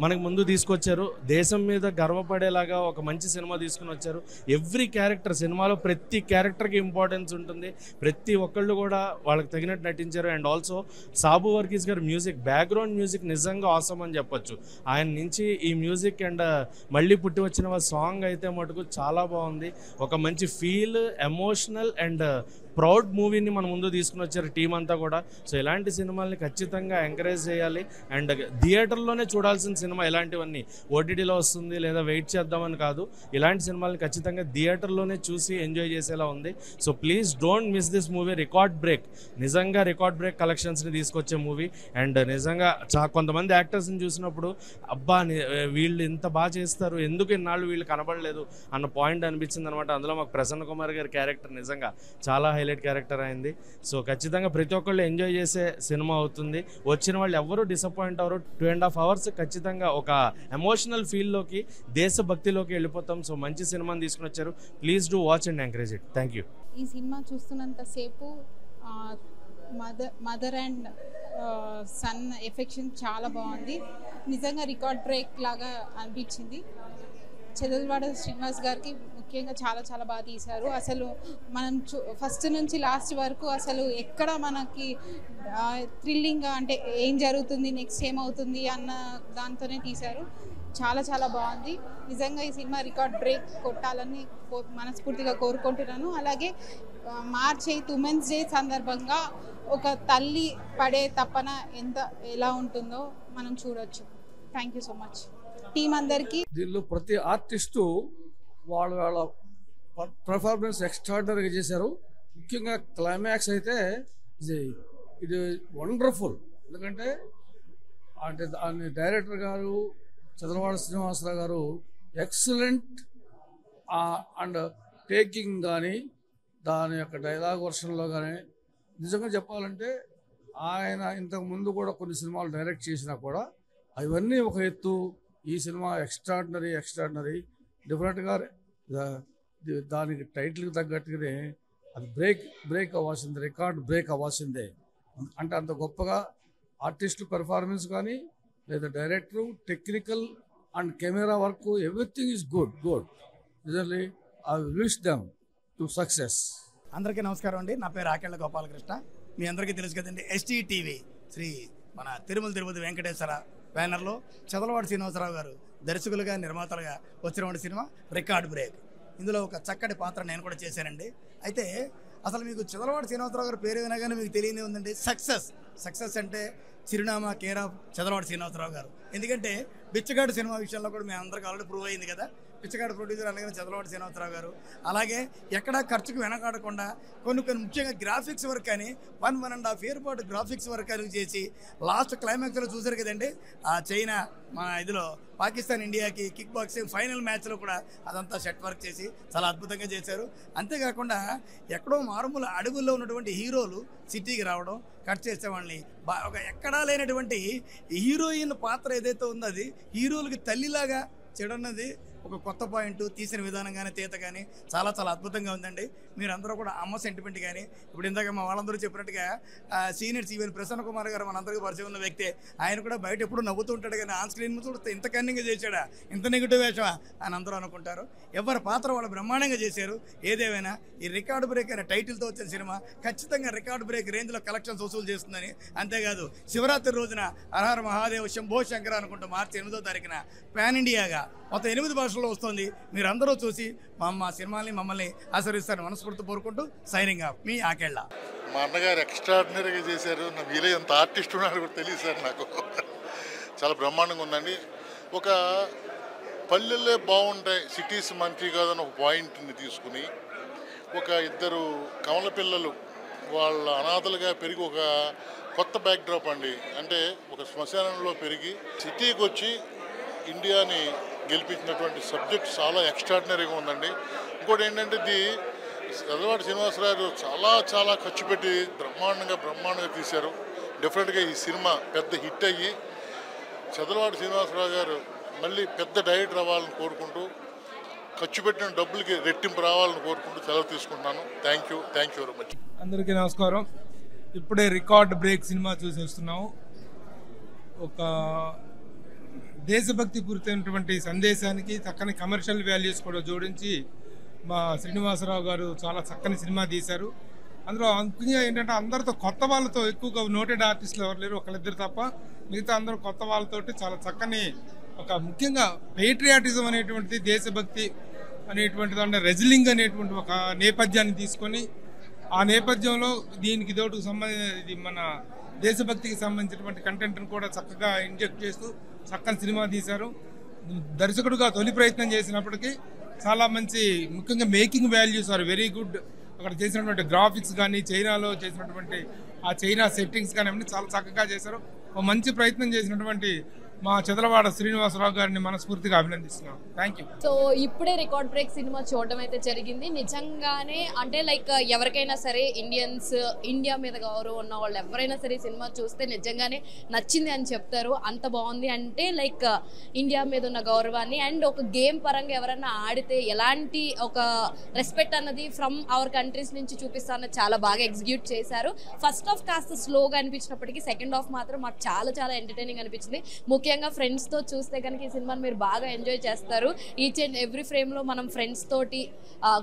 మనకు ముందు తీసుకొచ్చారు. దేశం మీద గర్వపడేలాగా ఒక మంచి సినిమా తీసుకుని వచ్చారు. ఎవ్రీ క్యారెక్టర్ సినిమాలో ప్రతి క్యారెక్టర్కి ఇంపార్టెన్స్ ఉంటుంది. ప్రతి ఒక్కళ్ళు కూడా వాళ్ళకి తగినట్టు నటించారు. అండ్ ఆల్సో సాబు వర్గీస్ గారి మ్యూజిక్, బ్యాక్గ్రౌండ్ మ్యూజిక్ నిజంగా ఆసమ్ అని చెప్పొచ్చు. ఆయన నుంచి ఈ మ్యూజిక్ అండ్ మళ్ళీ పుట్టి వచ్చిన సాంగ్ అయితే మటుకు చాలా బాగుంది. ఒక మంచి ఫీల్, ఎమోషనల్ అండ్ ప్రౌడ్ మూవీని మన ముందు తీసుకుని వచ్చారు టీం అంతా కూడా. సో ఇలాంటి సినిమాల్ని ఖచ్చితంగా ఎంకరేజ్ చేయాలి. అండ్ థియేటర్లోనే చూడాల్సిన సినిమా ఇలాంటివన్నీ. ఓటీటీలో వస్తుంది లేదా వెయిట్ చేద్దామని కాదు, ఇలాంటి సినిమాల్ని ఖచ్చితంగా థియేటర్లోనే చూసి ఎంజాయ్ చేసేలా ఉంది. So please don't miss this movie. Record break, నిజంగా రికార్డ్ బ్రేక్ కలెక్షన్స్ని తీసుకొచ్చే మూవీ. అండ్ నిజంగా కొంతమంది యాక్టర్స్ని చూసినప్పుడు అబ్బా వీళ్ళు ఇంత బాగా చేస్తారు, ఎందుకు ఇన్నాళ్ళు వీళ్ళు కనబడలేదు అన్న పాయింట్ అనిపించింది అనమాట. అందులో మాకు ప్రసన్న కుమార్ గారి క్యారెక్టర్ నిజంగా చాలా హైలైట్ క్యారెక్టర్ అయింది. సో ఖచ్చితంగా ప్రతి ఒక్కళ్ళు ఎంజాయ్ చేసే సినిమా అవుతుంది. వచ్చిన వాళ్ళు ఎవరు డిసప్పాయింట్ అవ్వరు. 2.5 hours ఖచ్చితంగా ఒక ఎమోషనల్ ఫీల్లోకి, దేశభక్తిలోకి వెళ్ళిపోతాం. సో మంచి సినిమాని తీసుకుని వచ్చారు. Please do watch and encourage it. Thank you. ఈ సినిమా చూస్తున్నంతసేపు మదర్ అండ్ సన్ ఎఫెక్షన్ చాలా బాగుంది. నిజంగా రికార్డ్ బ్రేక్ లాగా అనిపించింది. చదలవాడ శ్రీనివాస్ గారికి ముఖ్యంగా చాలా బాగా తీశారు. అసలు మనం ఫస్ట్ నుంచి లాస్ట్ వరకు అసలు ఎక్కడ మనకి థ్రిల్లింగ్గా అంటే ఏం జరుగుతుంది, నెక్స్ట్ ఏమవుతుంది అన్న దాంతోనే తీశారు. చాలా బాగుంది. నిజంగా ఈ సినిమా రికార్డ్ బ్రేక్ కొట్టాలని మనస్ఫూర్తిగా కోరుకుంటున్నాను. అలాగే March 8 ఉమెన్స్ డే సందర్భంగా ఒక తల్లి పడే తపన ఎలా ఉంటుందో మనం చూడొచ్చు. Thank you so much. Team అందరికీ. దీనిలో ప్రతి ఆర్టిస్టు వాళ్ళ పర్ఫార్మెన్స్ ఎక్స్ట్రాడినరీగా చేశారు. ముఖ్యంగా క్లైమాక్స్ అయితే ఇది వండర్ఫుల్. ఎందుకంటే అంటే దాని డైరెక్టర్ గారు చంద్రవాడ శ్రీనివాసరావు గారు ఎక్సలెంట్ అండ్ టేకింగ్ కానీ దాని యొక్క డైలాగ్ వర్షన్లో కానీ నిజంగా చెప్పాలంటే ఆయన ఇంతకు ముందు కూడా కొన్ని సినిమాలు డైరెక్ట్ చేసినా కూడా అవన్నీ ఒక ఎత్తు. ఈ సినిమా ఎక్స్ట్రాడినరీ డెఫినెట్గా దానికి టైటిల్కి తగ్గట్టుగానే అది బ్రేక్ అవ్వాల్సిందే, రికార్డ్ బ్రేక్ అవ్వాల్సిందే. అంటే అంత గొప్పగా ఆర్టిస్టు పెర్ఫార్మెన్స్ కానీ లేదా director technical and camera work everything is good. రిజల్లీ I wish them to success. అందరికీ నమస్కారం అండి. నా పేరు ఆకెళ్ళ గోపాలకృష్ణ. మీ అందరికీ తెలుసు కదండి, ఎస్టీ టీవీ శ్రీ మన తిరుపతి వెంకటేశ్వర బ్యానర్లో చదలవాడ శ్రీనివాసరావు గారు దర్శకులుగా నిర్మాతలుగా వచ్చినటువంటి సినిమా రికార్డ్ బ్రేక్. ఇందులో ఒక చక్కటి పాత్ర నేను కూడా చేశానండి. అయితే అసలు మీకు చదలవాడ శ్రీనివాసరావు గారు పేరు వినా కానీ మీకు తెలియదే ఉందండి. సక్సెస్ అంటే చిరునామా కేర్ ఆఫ్ చదలవాడ శ్రీనివాసరావు గారు. ఎందుకంటే బిచ్చగాడు సినిమా విషయంలో కూడా మేము అందరికీ ఆల్రెడీ ప్రూవ్ అయింది కదా. పిచ్చగాడు ప్రొడ్యూసర్ అనగానే చదలవాడ శ్రీనివాసరావు గారు. అలాగే ఎక్కడా ఖర్చుకు వెనకాడకుండా కొన్ని ముఖ్యంగా గ్రాఫిక్స్ వర్క్ అని 1.5 year పాటు గ్రాఫిక్స్ వర్క్ అని చేసి లాస్ట్ క్లైమాక్స్లో చూశారు కదండి, ఆ చైనా మన ఇదిలో పాకిస్తాన్ ఇండియాకి కిక్ బాక్సింగ్ ఫైనల్ మ్యాచ్లో కూడా అదంతా సెట్ వర్క్ చేసి చాలా అద్భుతంగా చేశారు. అంతేకాకుండా ఎక్కడో మారుమూల అడవుల్లో ఉన్నటువంటి హీరోలు సిటీకి రావడం, కట్ చేసే వాళ్ళని ఒక ఎక్కడా లేనటువంటి హీరోయిన్ పాత్ర ఏదైతే ఉందో అది హీరోలకి తల్లిలాగా చెడన్నది ఒక కొత్త పాయింట్. తీసిన విధానం కానీ తీత కానీ చాలా అద్భుతంగా ఉందండి. మీరందరూ కూడా అమ్మ సెంటిమెంట్ కానీ ఇప్పుడు ఇందాక మా వాళ్ళందరూ చెప్పినట్టుగా సీనియర్స్ ఈవెన్ ప్రసన్న కుమార్ గారు మనందరికీ పరిచయం ఉన్న వ్యక్తే. ఆయన కూడా బయట ఎప్పుడు నవ్వుతూ ఉంటాడు కానీ ఆన్ స్క్రీన్ చూస్తే ఇంత కన్నింగ్గా చేశాడా, ఇంత నెగిటివ్ వేషమా అని అందరూ అనుకుంటారు. ఎవరి పాత్ర వాళ్ళు బ్రహ్మాండంగా చేశారు. ఏదేమైనా ఈ రికార్డు బ్రేక్ అనే టైటిల్తో వచ్చిన సినిమా ఖచ్చితంగా రికార్డు బ్రేక్ రేంజ్లో కలెక్షన్స్ వసూలు చేస్తుందని. అంతేకాదు శివరాత్రి రోజున హరహర మహాదేవ్ శంభో శంకర అనుకుంటూ March 8వ తారీఖున పాన్ ఇండియాగా మొత్తం 8 భాషల్లో వస్తుంది. మీరందరూ చూసి మా సినిమాల్ని మమ్మల్ని ఆశీర్వదిస్తారని మనస్ఫూర్తి కోరుకుంటూ సైనింగ్ ఆఫ్ మీ ఆకెళ్ళ. మా అన్నగారు ఎక్స్ట్రాడినరీగా చేశారు. నా మీరే ఎంత ఆర్టిస్ట్ ఉన్నారో కూడా తెలియదు సార్ నాకు. చాలా బ్రహ్మాండంగా ఉందండి. ఒక పల్లెల్లే బాగుంటాయి, సిటీస్ మంచి కాదని ఒక పాయింట్ని తీసుకుని ఒక ఇద్దరు కమల పిల్లలు వాళ్ళ అనాథలుగా పెరిగి ఒక కొత్త బ్యాక్డ్రాప్ అండి. అంటే ఒక శ్మశానంలో పెరిగి సిటీకి వచ్చి ఇండియాని గెలిపించినటువంటి సబ్జెక్ట్ చాలా ఎక్స్ట్రాడినరీగా ఉందండి. ఇంకోటి ఏంటంటే ఇది చదలవాడ శ్రీనివాసరావు చాలా ఖర్చు పెట్టి బ్రహ్మాండంగా తీశారు. డెఫినెట్గా ఈ సినిమా పెద్ద హిట్ అయ్యి చదలవాడ శ్రీనివాసరావు గారు మళ్ళీ పెద్ద డైరెక్టర్ అవ్వాలని కోరుకుంటూ ఖర్చు పెట్టిన డబ్బులకి రెట్టింపు రావాలని కోరుకుంటూ సెలవు తీసుకుంటున్నాను. Thank you very much. అందరికీ నమస్కారం. ఇప్పుడే రికార్డ్ బ్రేక్ సినిమా చూసి వస్తున్నాము. ఒక దేశభక్తి పూరితమైనటువంటి సందేశానికి చక్కని కమర్షియల్ వాల్యూస్ కూడా జోడించి మా శ్రీనివాసరావు గారు చాలా చక్కని సినిమా తీశారు. అందులో ముఖ్యంగా ఏంటంటే అందరితో కొత్త వాళ్ళతో ఎక్కువగా నోటెడ్ ఆర్టిస్టులు ఎవరు లేరు, ఒకళ్ళిద్దరు తప్ప. మిగతా అందరూ కొత్త వాళ్ళతోటి చాలా చక్కని ఒక ముఖ్యంగా పేట్రియాటిజం అనేటువంటిది, దేశభక్తి అనేటువంటిది అంటే రెజ్లింగ్ అనేటువంటి ఒక నేపథ్యాన్ని తీసుకొని ఆ నేపథ్యంలో దీనికి తోటుకు సంబంధించి మన దేశభక్తికి సంబంధించినటువంటి కంటెంట్ను కూడా చక్కగా ఇంజెక్ట్ చేస్తూ చక్కని సినిమా తీశారు. దర్శకుడుగా తొలి ప్రయత్నం చేసినప్పటికీ చాలా మంచి ముఖ్యంగా making values are very good. అక్కడ చేసినటువంటి గ్రాఫిక్స్ కానీ చైనాలో చేసినటువంటి ఆ చైనా సెట్టింగ్స్ కానీ అన్నీ చాలా చక్కగా చేశారు. ఒక మంచి ప్రయత్నం చేసినటువంటి మా చదలవాడ శ్రీనివాసరావు గారిని మనస్ఫూర్తిగా అభినందిస్తున్నాం. Thank you. సో ఇప్పుడే రికార్డ్ బ్రేక్ సినిమా చూడడం అయితే జరిగింది. నిజంగానే అంటే లైక్ ఎవరికైనా సరే ఇండియా మీద గౌరవం ఉన్న వాళ్ళు ఎవరైనా సరే సినిమా చూస్తే నిజంగానే నచ్చింది అని చెప్తారు. అంత బాగుంది అంటే లైక్ ఇండియా మీద ఉన్న గౌరవాన్ని అండ్ ఒక గేమ్ పరంగా ఎవరైనా ఆడితే ఎలాంటి ఒక రెస్పెక్ట్ అన్నది ఫ్రమ్ అవర్ కంట్రీస్ నుంచి చూపిస్తానని చాలా బాగా ఎగ్జిక్యూట్ చేశారు. ఫస్ట్ హాఫ్ కాస్త స్లోగా అనిపించినప్పటికీ సెకండ్ హాఫ్ మాత్రం మాకు చాలా ఎంటర్టైనింగ్ అనిపించింది. ముఖ్యంగా ఫ్రెండ్స్ తో చూస్తే కనుక ఈ సినిమాని మీరు బాగా ఎంజాయ్ చేస్తారు. ఈచ్ అండ్ ఎవ్రీ ఫ్రేమ్ లో మనం ఫ్రెండ్స్ తోటి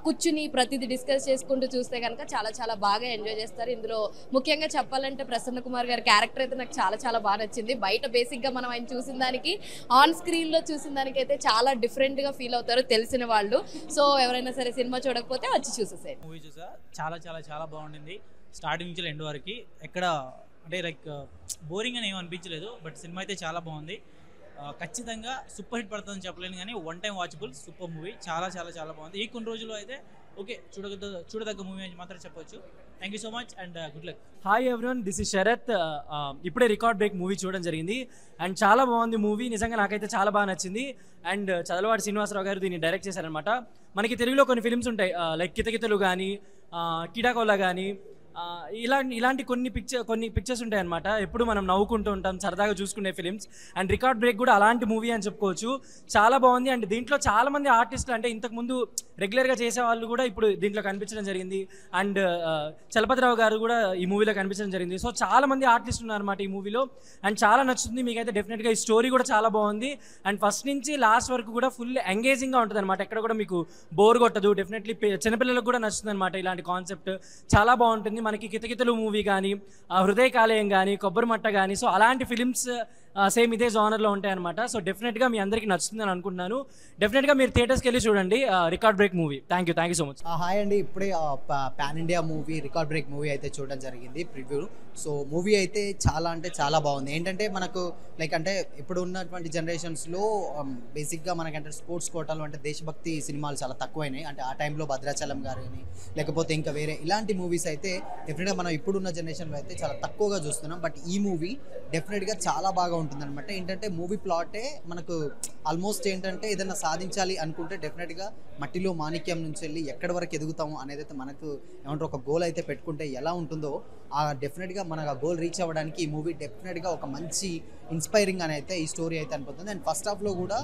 కూర్చుని ప్రతిదీ డిస్కస్ చేసుకుంటూ చూస్తే కనుక చాలా బాగా ఎంజాయ్ చేస్తారు. ఇందులో ముఖ్యంగా చెప్పాలంటే ప్రసన్న కుమార్ గారి క్యారెక్టర్ అయితే నాకు చాలా బాగా నచ్చింది. బయట బేసిక్ గా మనం ఆయన చూసిన దానికి ఆన్ స్క్రీన్ లో చూసిన దానికి అయితే చాలా డిఫరెంట్ గా ఫీల్ అవుతారు తెలిసిన వాళ్ళు. సో ఎవరైనా సరే సినిమా చూడకపోతే వచ్చి చూసేసేయండి. మూవీ చూసా చాలా బాగుండింది. స్టార్టింగ్ నుంచి ఎండ్ వరకు ఎక్కడ అంటే లైక్ బోరింగ్ అని ఏం అనిపించలేదు. బట్ సినిమా అయితే చాలా బాగుంది. ఖచ్చితంగా సూపర్ హిట్ పడుతుందని చెప్పలేను కానీ one time watchable super movie. చాలా చాలా చాలా బాగుంది. ఈ కొన్ని రోజుల్లో అయితే ఓకే చూడదగ్గ మూవీ అని మాత్రం చెప్పొచ్చు. Thank you so much and good luck. Hi everyone, this is Sarath. ఇప్పుడే రికార్డ్ బ్రేక్ మూవీ చూడడం జరిగింది అండ్ చాలా బాగుంది మూవీ. నిజంగా నాకైతే చాలా బాగా నచ్చింది. అండ్ చదలవాడి శ్రీనివాసరావు గారు దీన్ని డైరెక్ట్ చేశారనమాట. మనకి తెలుగులో కొన్ని ఫిల్మ్స్ ఉంటాయి లైక్ కితకితలు కానీ కిడాకోలా కానీ ఇలాంటి కొన్ని పిక్చర్స్ ఉంటాయి అనమాట. ఎప్పుడు మనం నవ్వుకుంటూ ఉంటాం, సరదాగా చూసుకునే ఫిలిమ్స్. అండ్ రికార్డ్ బ్రేక్ కూడా అలాంటి మూవీ అని చెప్పుకోవచ్చు. చాలా బాగుంది. అండ్ దీంట్లో చాలామంది ఆర్టిస్టులు అంటే ఇంతకుముందు రెగ్యులర్గా చేసే వాళ్ళు కూడా ఇప్పుడు దీంట్లో కనిపించడం జరిగింది. అండ్ చలపతిరావు గారు కూడా ఈ మూవీలో కనిపించడం జరిగింది. సో చాలామంది ఆర్టిస్టులు ఉన్నారన్నమాట ఈ మూవీలో. అండ్ చాలా నచ్చుతుంది మీకైతే డెఫినెట్గా. ఈ స్టోరీ కూడా చాలా బాగుంది. అండ్ ఫస్ట్ నుంచి లాస్ట్ వరకు కూడా ఫుల్ ఎంగేజింగ్గా ఉంటుంది అనమాట. ఎక్కడ కూడా మీకు బోర్ కొట్టదు. డెఫినెట్లీ చిన్నపిల్లలకు కూడా నచ్చుతుంది అనమాట ఇలాంటి కాన్సెప్ట్. చాలా బాగుంటుంది. మనకి కితకితలు మూవీ కానీ హృదయ కాలేయం కానీ కొబ్బరిమట్ట కానీ సో అలాంటి ఫిలిమ్స్ సేమ్ ఇదే జానర్లో ఉంటాయి అనమాట. సో డెఫినెట్గా మీ అందరికీ నచ్చుతుందని అనుకుంటున్నాను. డెఫినెట్గా మీరు థియేటర్స్కి వెళ్ళి చూడండి record break movie. Thank you so much. Hi అండి, ఇప్పుడే pan India movie record break movie అయితే చూడడం జరిగింది ప్రివ్యూ. సో మూవీ అయితే చాలా అంటే చాలా బాగుంది. ఏంటంటే మనకు లైక్ అంటే ఇప్పుడు ఉన్నటువంటి జనరేషన్స్లో బేసిక్గా మనకంటే స్పోర్ట్స్ కోటాలు అంటే దేశభక్తి సినిమాలు చాలా తక్కువైనాయి. అంటే ఆ టైంలో భద్రాచలం గారు అని లేకపోతే ఇంకా వేరే ఇలాంటి మూవీస్ అయితే డెఫినెట్గా మనం ఇప్పుడున్న జనరేషన్లో అయితే చాలా తక్కువగా చూస్తున్నాం. బట్ ఈ మూవీ డెఫినెట్గా చాలా బాగా ఉంటుంది అనమాట. ఏంటంటే మూవీ ప్లాటే మనకు ఆల్మోస్ట్ ఏంటంటే ఏదైనా సాధించాలి అనుకుంటే డెఫినెట్గా మట్టిలో మాణిక్యం నుంచి వెళ్ళి ఎక్కడి వరకు ఎదుగుతాము అనేది అయితే మనకు ఏమంటారు ఒక గోల్ అయితే పెట్టుకుంటే ఎలా ఉంటుందో ఆ డెఫినెట్గా మనకు ఆ గోల్ రీచ్ అవ్వడానికి ఈ మూవీ డెఫినెట్గా ఒక మంచి ఇన్స్పైరింగ్ అని అయితే ఈ స్టోరీ అయితే అనిపిస్తుంది. అండ్ ఫస్ట్ హాఫ్లో కూడా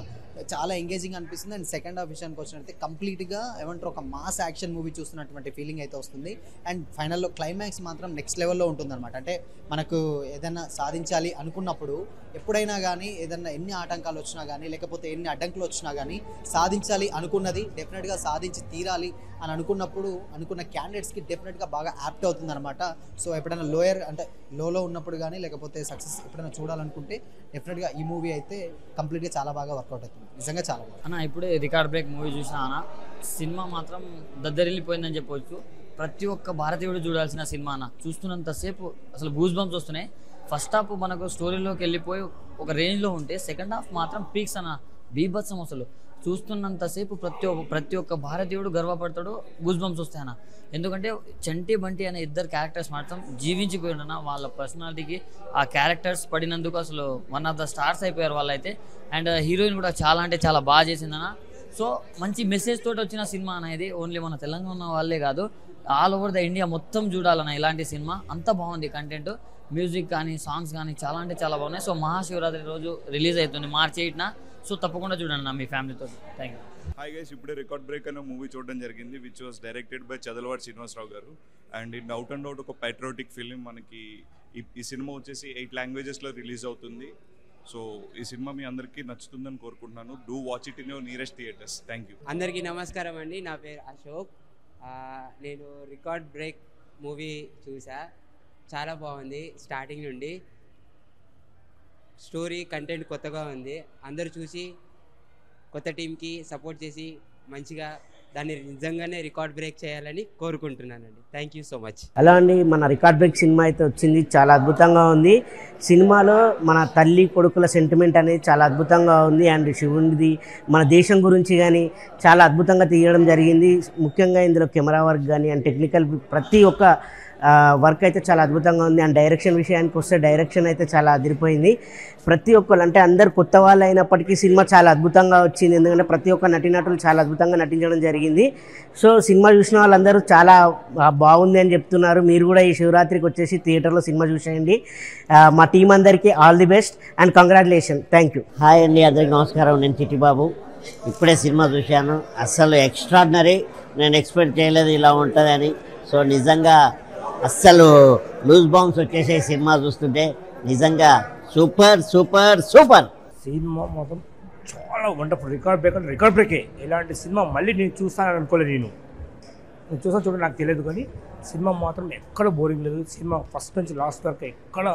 చాలా ఎంగేజింగ్ అనిపిస్తుంది. అండ్ సెకండ్ హాఫ్ విషయానికి వచ్చినట్లయితే కంప్లీట్గా ఏమంటారు ఒక మాస్ యాక్షన్ మూవీ చూస్తున్నటువంటి ఫీలింగ్ అయితే వస్తుంది. అండ్ ఫైనల్లో క్లైమాక్స్ మాత్రం నెక్స్ట్ లెవెల్లో ఉంటుందన్నమాట. అంటే మనకు ఏదైనా సాధించాలి అనుకున్నప్పుడు ఎప్పుడైనా కానీ ఏదైనా ఎన్ని ఆటంకాలు వచ్చినా కానీ లేకపోతే ఎన్ని అడ్డంకులు వచ్చినా కానీ సాధించాలి అనుకున్నది డెఫినెట్గా సాధించి తీరాలి అని అనుకున్నప్పుడు అనుకున్న క్యాండిడేట్స్కి డెఫినెట్గా బాగా యాప్ట్ అవుతుంది అనమాట. సో ఎప్పుడైనా లోయర్ అంటే లోలో ఉన్నప్పుడు కానీ లేకపోతే సక్సెస్ ఎప్పుడైనా చూడాలనుకుంటే డెఫినెట్గా ఈ మూవీ అయితే కంప్లీట్గా చాలా బాగా వర్కౌట్ అవుతుంది. నిజంగా చాలా బాగా అన్న. ఇప్పుడే రికార్డ్ బ్రేక్ మూవీ చూసినా అన్న, సినిమా మాత్రం దద్దరిల్లిపోయిందని చెప్పవచ్చు. ప్రతి ఒక్క భారతీయుడు చూడాల్సిన సినిమా అన్న. చూస్తున్నంతసేపు అసలు గూస్ బంప్స్ వస్తున్నాయి. ఫస్ట్ హాఫ్ మనకు స్టోరీలోకి వెళ్ళిపోయి ఒక రేంజ్లో ఉంటే సెకండ్ హాఫ్ మాత్రం పీక్స్ అన్న, బీభత్సం. అసలు చూస్తున్నంతసేపు ప్రతి ఒక్క భారతీయుడు గర్వపడతాడు, గూస్ బంప్స్ వస్తాయన్న. ఎందుకంటే చంటి బంటి అనే ఇద్దరు క్యారెక్టర్స్ మాత్రం జీవించిపోయిన వాళ్ళ పర్సనాలిటీకి ఆ క్యారెక్టర్స్ పడినందుకు అసలు వన్ ఆఫ్ ద స్టార్స్ అయిపోయారు వాళ్ళైతే. అండ్ హీరోయిన్ కూడా చాలా అంటే చాలా బాగా చేసిందన్న. సో మంచి మెసేజ్ తోటి వచ్చిన సినిమా అనేది ఓన్లీ మన తెలంగాణ వాళ్ళే కాదు, ఆల్ ఓవర్ ద ఇండియా మొత్తం చూడాలన్న ఇలాంటి సినిమా. అంత బాగుంది కంటెంట్, మ్యూజిక్ కానీ సాంగ్స్ కానీ చాలా అంటే చాలా బాగున్నాయి. సో మహాశివరాత్రి రోజు రిలీజ్ అవుతుంది March 8న. సో తప్పకుండా చూడండి నా మీ ఫ్యామిలీతో. Thank you. హాయ్ గైస్, ఇప్పుడే రికార్డ్ బ్రేక్ అనే మూవీ చూడడం జరిగింది which was directed by Chadalavadi Srinivasarao గారు. And it out and out ఒక ప్యాట్రియాటిక్ ఫిలిం. మనకి ఈ సినిమా వచ్చేసి 8 లాంగ్వేజెస్లో రిలీజ్ అవుతుంది. సో ఈ సినిమా మీ అందరికీ నచ్చుతుందని కోరుకుంటున్నాను. Do watch it in your nearest theatres. Thank you. అందరికీ నమస్కారం అండి, నా పేరు అశోక్. నేను రికార్డ్ బ్రేక్ మూవీ చూసా, చాలా బాగుంది. స్టార్టింగ్ నుండి స్టోరీ కంటెంట్ కొత్తగా ఉంది. అందరూ చూసి కొత్త టీంకి సపోర్ట్ చేసి మంచిగా దాన్ని నిజంగానే రికార్డ్ బ్రేక్ చేయాలని కోరుకుంటున్నానండి. Thank you so much. అలా అండి, మన రికార్డ్ బ్రేక్ సినిమా అయితే వచ్చింది, చాలా అద్భుతంగా ఉంది. సినిమాలో మన తల్లి కొడుకుల సెంటిమెంట్ అనేది చాలా అద్భుతంగా ఉంది. అండ్ శివునిది మన దేశం గురించి కానీ చాలా అద్భుతంగా తీయడం జరిగింది. ముఖ్యంగా ఇందులో కెమెరా వర్క్ కానీ అండ్ టెక్నికల్ ప్రతి ఒక్క వర్క్ అయితే చాలా అద్భుతంగా ఉంది. అండ్ డైరెక్షన్ విషయానికి వస్తే డైరెక్షన్ అయితే చాలా అదిరిపోయింది. ప్రతి ఒక్కరు అంటే అందరు కొత్త వాళ్ళు అయినప్పటికీ సినిమా చాలా అద్భుతంగా వచ్చింది. ఎందుకంటే ప్రతి ఒక్క నటీనటులు చాలా అద్భుతంగా నటించడం జరిగింది. సో సినిమా చూసిన వాళ్ళందరూ చాలా బాగుంది అని చెప్తున్నారు. మీరు కూడా ఈ శివరాత్రికి వచ్చేసి థియేటర్లో సినిమా చూసేయండి. మా టీం అందరికీ all the best and congratulation. Thank you. Hi అండి, అందరికీ నమస్కారం. నేను చిట్టిబాబు. ఇప్పుడే సినిమా చూశాను, అస్సలు ఎక్స్ట్రాడినరీ. నేను ఎక్స్పెక్ట్ చేయలేదు ఇలా ఉంటుందని. సో నిజంగా అస్సలు లూజ్ బాంబ్స్ వచ్చేసే సినిమా చూస్తుంటే నిజంగా సూపర్ సూపర్ సూపర్. సినిమా మొత్తం చాలా వండర్ఫుల్. రికార్డ్ బ్రేక్ అంటే రికార్డ్ బ్రేకే. ఇలాంటి సినిమా మళ్ళీ నేను చూస్తానని అనుకోలేదు. నేను చూసాను చూడండి, నాకు తెలియదు, కానీ సినిమా మాత్రం ఎక్కడ బోరింగ్ లేదు. సినిమా ఫస్ట్ నుంచి లాస్ట్ వరకు ఎక్కడ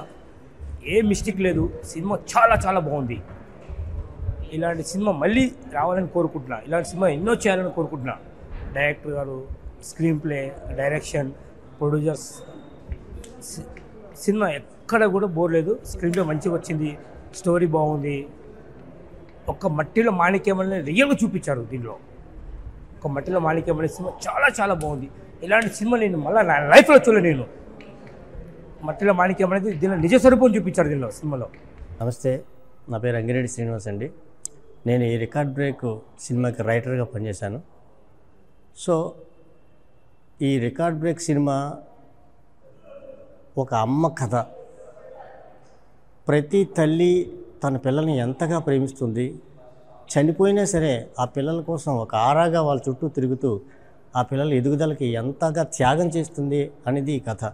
ఏ మిస్టేక్ లేదు. సినిమా చాలా చాలా బాగుంది. ఇలాంటి సినిమా మళ్ళీ రావాలని కోరుకుంటున్నా. ఇలాంటి సినిమా ఎన్నో చేయాలని కోరుకుంటున్నా. డైరెక్టర్ గారు, screen play, direction, producers, cinema ఎక్కడ కూడా బోర్ లేదు. స్క్రీన్ ప్లే మంచిగా వచ్చింది, స్టోరీ బాగుంది, ఒక మట్టిలో మాణిక్యం అనే రియల్గా చూపించారు దీనిలో. ఒక మట్టిలో మాణిక్యం అనే సినిమా చాలా చాలా బాగుంది. ఇలాంటి సినిమా నేను మళ్ళీ నా లైఫ్లో చూడలేదు. నేను మట్టిలో మాణిక్యం అనేది దీనిలో నిజ స్వరూపం చూపించారు దీనిలో సినిమాలో. నమస్తే, నా పేరు అంగిరెడ్డి శ్రీనివాస్ అండి. నేను ఈ రికార్డ్ బ్రేక్ సినిమాకి రైటర్గా పనిచేశాను. సో ఈ రికార్డ్ బ్రేక్ సినిమా ఒక అమ్మ కథ. ప్రతి తల్లి తన పిల్లల్ని ఎంతగా ప్రేమిస్తుంది, చనిపోయినా సరే ఆ పిల్లల కోసం ఒక ఆరాగా వాళ్ళ చుట్టూ తిరుగుతూ ఆ పిల్లల ఎదుగుదలకి ఎంతగా త్యాగం చేస్తుంది అనేది ఈ కథ.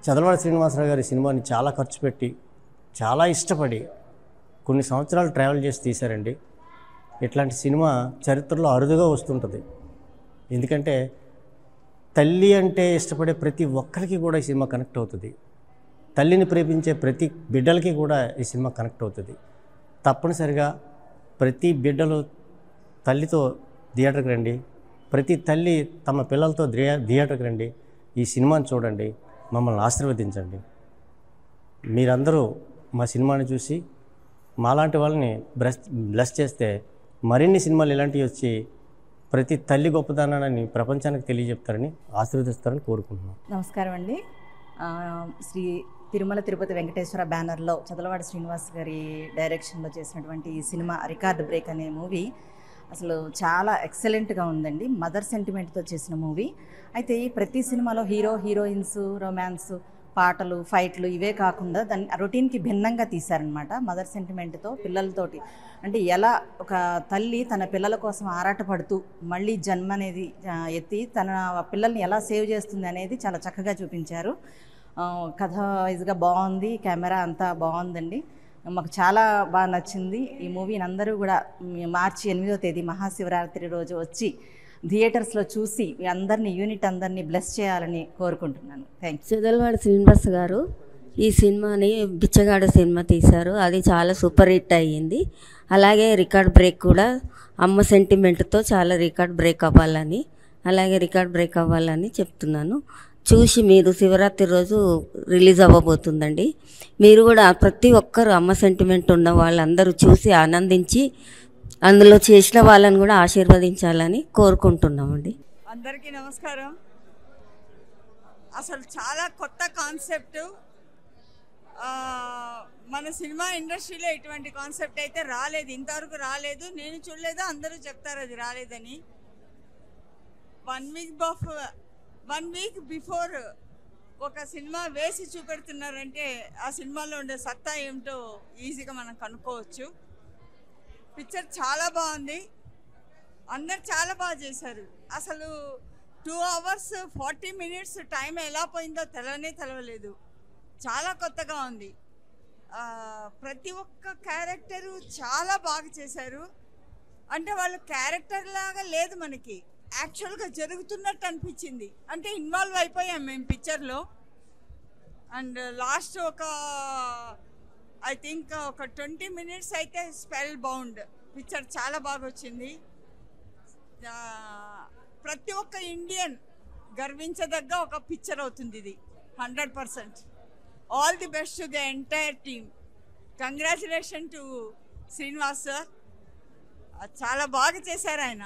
చదలవాడ శ్రీనివాసరావు గారి సినిమాని చాలా ఖర్చు పెట్టి చాలా ఇష్టపడి కొన్ని సంవత్సరాలు ట్రావెల్ చేసి తీశారండి. ఇట్లాంటి సినిమా చరిత్రలో అరుదుగా వస్తుంటుంది. ఎందుకంటే తల్లి అంటే ఇష్టపడే ప్రతి ఒక్కరికి కూడా ఈ సినిమా కనెక్ట్ అవుతుంది. తల్లిని ప్రేమించే ప్రతి బిడ్డలకి కూడా ఈ సినిమా కనెక్ట్ అవుతుంది. తప్పనిసరిగా ప్రతి బిడ్డలు తల్లితో థియేటర్కి రండి. ప్రతి తల్లి తమ పిల్లలతో థియేటర్కి రండి. ఈ సినిమాని చూడండి, మమ్మల్ని ఆశీర్వదించండి. మీరందరూ మా సినిమాని చూసి మాలాంటి వాళ్ళని బ్లెస్ చేస్తే మరిన్ని సినిమాలు ఇలాంటివి వచ్చి ప్రతి తల్లి గొప్పదనాన్ని ప్రపంచానికి తెలియజెప్తారని ఆశీర్వదిస్తారని కోరుకుంటున్నాను. నమస్కారం అండి. శ్రీ తిరుమల తిరుపతి వెంకటేశ్వర బ్యానర్లో చదలవాడ శ్రీనివాస్ గారి డైరెక్షన్లో చేసినటువంటి ఈ సినిమా రికార్డ్ బ్రేక్ అనే మూవీ అసలు చాలా ఎక్సలెంట్గా ఉందండి. మదర్ సెంటిమెంట్తో చేసిన మూవీ. అయితే ప్రతి సినిమాలో హీరో హీరోయిన్స్, రొమాన్స్, పాటలు, ఫైట్లు ఇవే కాకుండా దాన్ని రొటీన్కి భిన్నంగా తీశారనమాట. మదర్ సెంటిమెంట్తో పిల్లలతోటి అంటే ఎలా ఒక తల్లి తన పిల్లల కోసం ఆరాటపడుతూ మళ్ళీ జన్మ అనేది ఎత్తి తన పిల్లల్ని ఎలా సేవ్ చేస్తుంది అనేది చాలా చక్కగా చూపించారు. కథ వైజ్గా బాగుంది, కెమెరా అంతా బాగుందండి. మాకు చాలా బాగా నచ్చింది ఈ మూవీని. అందరూ కూడా మార్చి 8వ తేదీ మహాశివరాత్రి రోజు వచ్చి థియేటర్స్లో చూసి మీ అందరినీ యూనిట్ అందరినీ బ్లెస్ చేయాలని కోరుకుంటున్నాను. Thank you. చదలవాడ శ్రీనివాస్ గారు ఈ సినిమాని బిచ్చగాడు సినిమా తీశారు. అది చాలా సూపర్ హిట్ అయ్యింది. అలాగే రికార్డ్ బ్రేక్ కూడా అమ్మ సెంటిమెంట్తో చాలా రికార్డ్ బ్రేక్ అవ్వాలని చెప్తున్నాను. చూసి మీరు శివరాత్రి రోజు రిలీజ్ అవ్వబోతుందండి. మీరు కూడా ప్రతి ఒక్కరు అమ్మ సెంటిమెంట్ ఉన్న వాళ్ళందరూ చూసి ఆనందించి అందులో చేసిన వాళ్ళని కూడా ఆశీర్వదించాలని కోరుకుంటున్నామండి. అందరికీ నమస్కారం. అసలు చాలా కొత్త కాన్సెప్ట్. మన సినిమా ఇండస్ట్రీలో ఇటువంటి కాన్సెప్ట్ అయితే రాలేదు, ఇంతవరకు రాలేదు. నేను చూడలేదు, అందరూ చెప్తారు అది రాలేదని. 1 వీక్ బిఫోర్ ఒక సినిమా వేసి చూపెడుతున్నారంటే ఆ సినిమాలో ఉండే సత్తా ఏమిటో ఈజీగా మనం కనుక్కోవచ్చు. పిక్చర్ చాలా బాగుంది, అందరు చాలా బాగా చేశారు. అసలు 2 hours 40 minutes టైం ఎలా పోయిందో తెలవలేదు. చాలా కొత్తగా ఉంది. ప్రతి ఒక్క క్యారెక్టరు చాలా బాగా చేశారు. అంటే వాళ్ళు క్యారెక్టర్ లాగా లేదు, మనకి యాక్చువల్గా జరుగుతున్నట్టు అనిపించింది. అంటే ఇన్వాల్వ్ అయిపోయాం మేము పిక్చర్లో. అండ్ లాస్ట్ ఐ థింక్ ఒక 20 minutes అయితే స్పెల్ బౌండ్. పిక్చర్ చాలా బాగా వచ్చింది. ప్రతి ఒక్క ఇండియన్ గర్వించదగ్గ ఒక పిక్చర్ అవుతుంది ఇది 100%. All the best to the entire team. Congratulation to Srinivas sir, చాలా బాగా చేశారు ఆయన.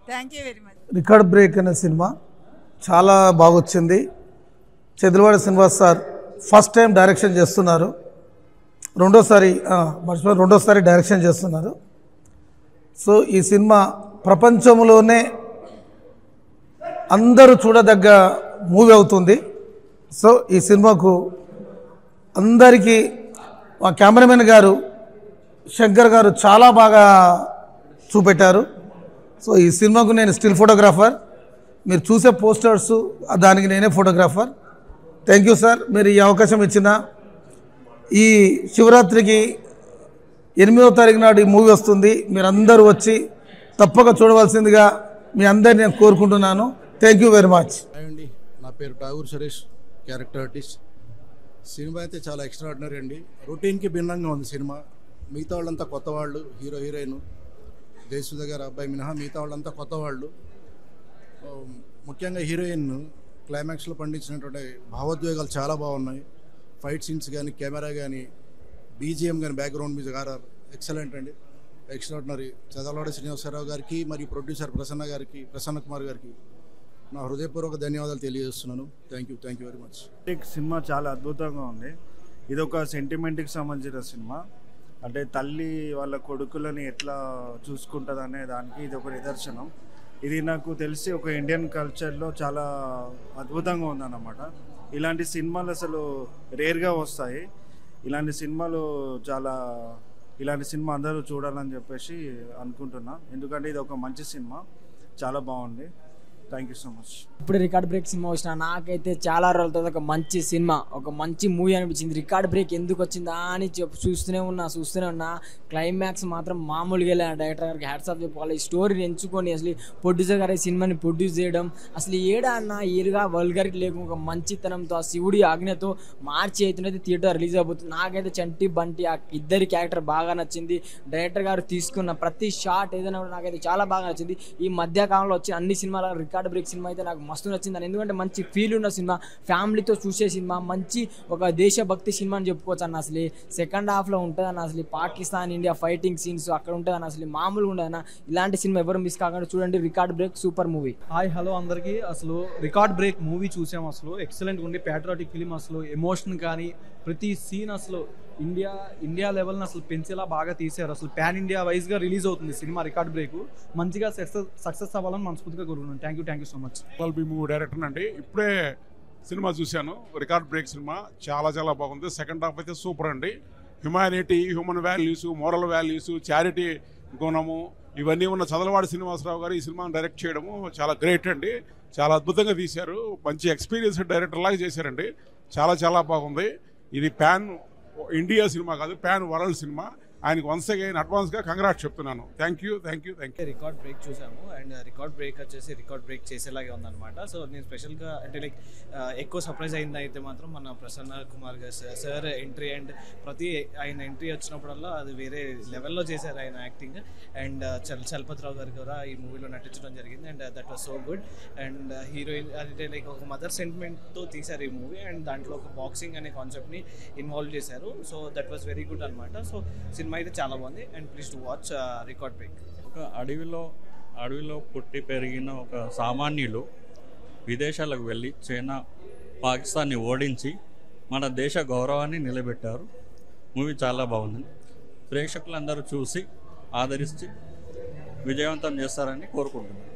Thank you very much. Record break అనే సినిమా చాలా బాగా వచ్చింది. Chadalavada Srinivas sir first time direction చేస్తున్నారు, రెండోసారి డైరెక్షన్ చేస్తున్నారు. సో ఈ సినిమా ప్రపంచంలోనే అందరూ చూడదగ్గ మూవీ అవుతుంది. సో ఈ సినిమాకు అందరికీ మా కెమెరామెన్ గారు శంకర్ గారు చాలా బాగా చూపెట్టారు. సో ఈ సినిమాకు నేను స్టిల్ ఫోటోగ్రాఫర్, మీరు చూసే పోస్టర్స్ దానికి నేనే ఫోటోగ్రాఫర్. థ్యాంక్ యూ సార్, మీరు ఈ అవకాశం ఇచ్చిన. ఈ శివరాత్రికి 8వ తారీఖు నాడు ఈ మూవీ వస్తుంది, మీరందరూ వచ్చి తప్పక చూడవలసిందిగా మీ అందరిని నేను కోరుకుంటున్నాను. Thank you very much. అండి, నా పేరు Tagore Suresh, character artist. Cinema అయితే చాలా ఎక్స్ట్రాడినరీ అండి. రొటీన్కి భిన్నంగా ఉంది సినిమా. మిగతా వాళ్ళంతా కొత్త వాళ్ళు, హీరో హీరోయిన్ జయసుధ గారు అబ్బాయి మినహా మిగతా వాళ్ళంతా కొత్త వాళ్ళు. ముఖ్యంగా హీరోయిన్ క్లైమాక్స్లో పండించినటువంటి భావోద్వేగాలు చాలా బాగున్నాయి. ఫైట్ సీన్స్ కానీ, కెమెరా కానీ, బీజిఎం కానీ, బ్యాక్గ్రౌండ్ మ్యూజిక్, ఆర్ఆర్ ఎక్సలెంట్ అండి, ఎక్స్ట్రాడినరీ. చదలవాడ శ్రీనివాసరావు గారికి మరియు ప్రొడ్యూసర్ ప్రసన్న కుమార్ గారికి నా హృదయపూర్వక ధన్యవాదాలు తెలియజేస్తున్నాను. Thank you very much. Cinema చాలా అద్భుతంగా ఉంది. ఇది ఒక సెంటిమెంట్కి సంబంధించిన సినిమా. అంటే తల్లి వాళ్ళ కొడుకులని ఎట్లా చూసుకుంటుంది అనే దానికి ఇది ఒక నిదర్శనం. ఇది నాకు తెలిసి ఒక ఇండియన్ కల్చర్లో చాలా అద్భుతంగా ఉందన్నమాట. ఇలాంటి సినిమాలు అసలు రేర్గా వస్తాయి. ఇలాంటి సినిమా అందరూ చూడాలని చెప్పేసి అనుకుంటున్నా. ఎందుకంటే ఇది ఒక మంచి సినిమా, చాలా బాగుంది. Thank you so much. ఇప్పుడు రికార్డ్ బ్రేక్ సినిమా వచ్చిన నాకైతే చాలా రోజుల తర్వాత ఒక మంచి సినిమా, ఒక మంచి మూవీ అనిపించింది. రికార్డ్ బ్రేక్ ఎందుకు వచ్చిందా అని చూస్తూనే ఉన్నా. క్లైమాక్స్ మాత్రం మామూలుగా వెళ్ళా. డైరెక్టర్ గారికి హ్యాట్స్ ఆఫ్ చెప్పుకోవాలి. ఈ స్టోరీని ఎంచుకొని అసలు ప్రొడ్యూసర్ గారి సినిమాని ప్రొడ్యూస్ చేయడం, అసలు ఏడా అన్న ఏరుగా వల్గారిటీ లేకుండా ఒక మంచితనంతో ఆ శివుడి ఆజ్ఞతో మార్చి అయితే థియేటర్ రిలీజ్ అయిపోతుంది. నాకైతే చంటి బంటి ఆ ఇద్దరి క్యారెక్టర్ బాగా నచ్చింది. డైరెక్టర్ గారు తీసుకున్న ప్రతి షాట్ ఏదైనా కూడా నాకైతే చాలా బాగా నచ్చింది. ఈ మధ్యకాలంలో వచ్చిన అన్ని సినిమాల రికార్డ్ బ్రేక్ సినిమా అయితే నాకు మస్తు నచ్చింది. ఎందుకంటే మంచి ఫీల్ ఉన్న సినిమా, ఫ్యామిలీతో చూసే సినిమా, మంచి ఒక దేశభక్తి సినిమా అని చెప్పుకోవచ్చు అన్న. అసలు సెకండ్ హాఫ్లో ఉంటుంది అన్న. అసలు పాకిస్తాన్ ఇండియా ఫైటింగ్ సీన్స్ అక్కడ ఉంటుంది అన్న. అసలు మామూలుగా ఉండదు అన్న. ఇలాంటి సినిమా ఎవరు మిస్ కాకుండా చూడండి. Record break super movie. Hi hello అందరికీ. అసలు రికార్డ్ బ్రేక్ మూవీ చూసాము. అసలు ఎక్సలెంట్గా ఉండి ప్యాట్రియాటిక్ ఫిలిం. అసలు ఎమోషన్ కానీ ప్రతి సీన్ అసలు ఇండియా లెవెల్ని అసలు పెంచేలా బాగా తీశారు. అసలు పాన్ ఇండియా వైజ్గా రిలీజ్ అవుతుంది సినిమా రికార్డ్ బ్రేక్. మంచిగా సక్సెస్ అవ్వాలని మనస్ఫూర్తిగా కోరుకున్నాను. Thank you so much. Movie director అండి. ఇప్పుడే సినిమా చూశాను, రికార్డ్ బ్రేక్ సినిమా. చాలా బాగుంది. సెకండ్ హాఫ్ అయితే సూపర్ అండి. Humanity, human values, moral values, charity గుణము ఇవన్నీ ఉన్న చదలవాడ శ్రీనివాసరావు గారు ఈ సినిమాను డైరెక్ట్ చేయడము చాలా గ్రేట్ అండి. చాలా అద్భుతంగా తీశారు. మంచి ఎక్స్పీరియన్స్ డైరెక్టర్ లాగా చేశారండి. చాలా బాగుంది. ఇది పాన్ ఇండియా సినిమా కాదు, పాన్ వరల్డ్ సినిమా. ఆయనకు వన్స్ అగైన్ అడ్వాన్స్గా కంగ్రాట్స్ చెప్తున్నాను. Thank you. రికార్డ్ బ్రేక్ చూసాము అండ్ రికార్డ్ బ్రేక్ వచ్చేసి రికార్డ్ బ్రేక్ చేసేలాగే ఉందన్నమాట. సో నేను స్పెషల్గా అంటే లైక్ ఎక్కువ సర్ప్రైజ్ అయింది అయితే మాత్రం మన ప్రసన్న కుమార్ గారు సార్ ఎంట్రీ. అండ్ ఆయన ఎంట్రీ వచ్చినప్పుడల్లా అది వేరే లెవెల్లో చేశారు ఆయన యాక్టింగ్. అండ్ చలపతిరావు గారు కూడా ఈ మూవీలో నటించడం జరిగింది. And that was so good. And heroine అంటే లైక్ ఒక మదర్ సెంటిమెంట్తో తీశారు ఈ మూవీ. అండ్ దాంట్లో ఒక బాక్సింగ్ అనే కాన్సెప్ట్ని ఇన్వాల్వ్ చేశారు. So that was very good అనమాట. సో సినిమా అయితే చాలా బాగుంది. And please to watch record break. ఒక అడవిలో పుట్టి పెరిగిన ఒక సామాన్యులు విదేశాలకు వెళ్ళి చైనా పాకిస్తాన్ని ఓడించి మన దేశ గౌరవాన్ని నిలబెట్టారు. మూవీ చాలా బాగుంది. ప్రేక్షకులందరూ చూసి ఆదరించి విజయవంతం చేస్తారని కోరుకుంటున్నాను.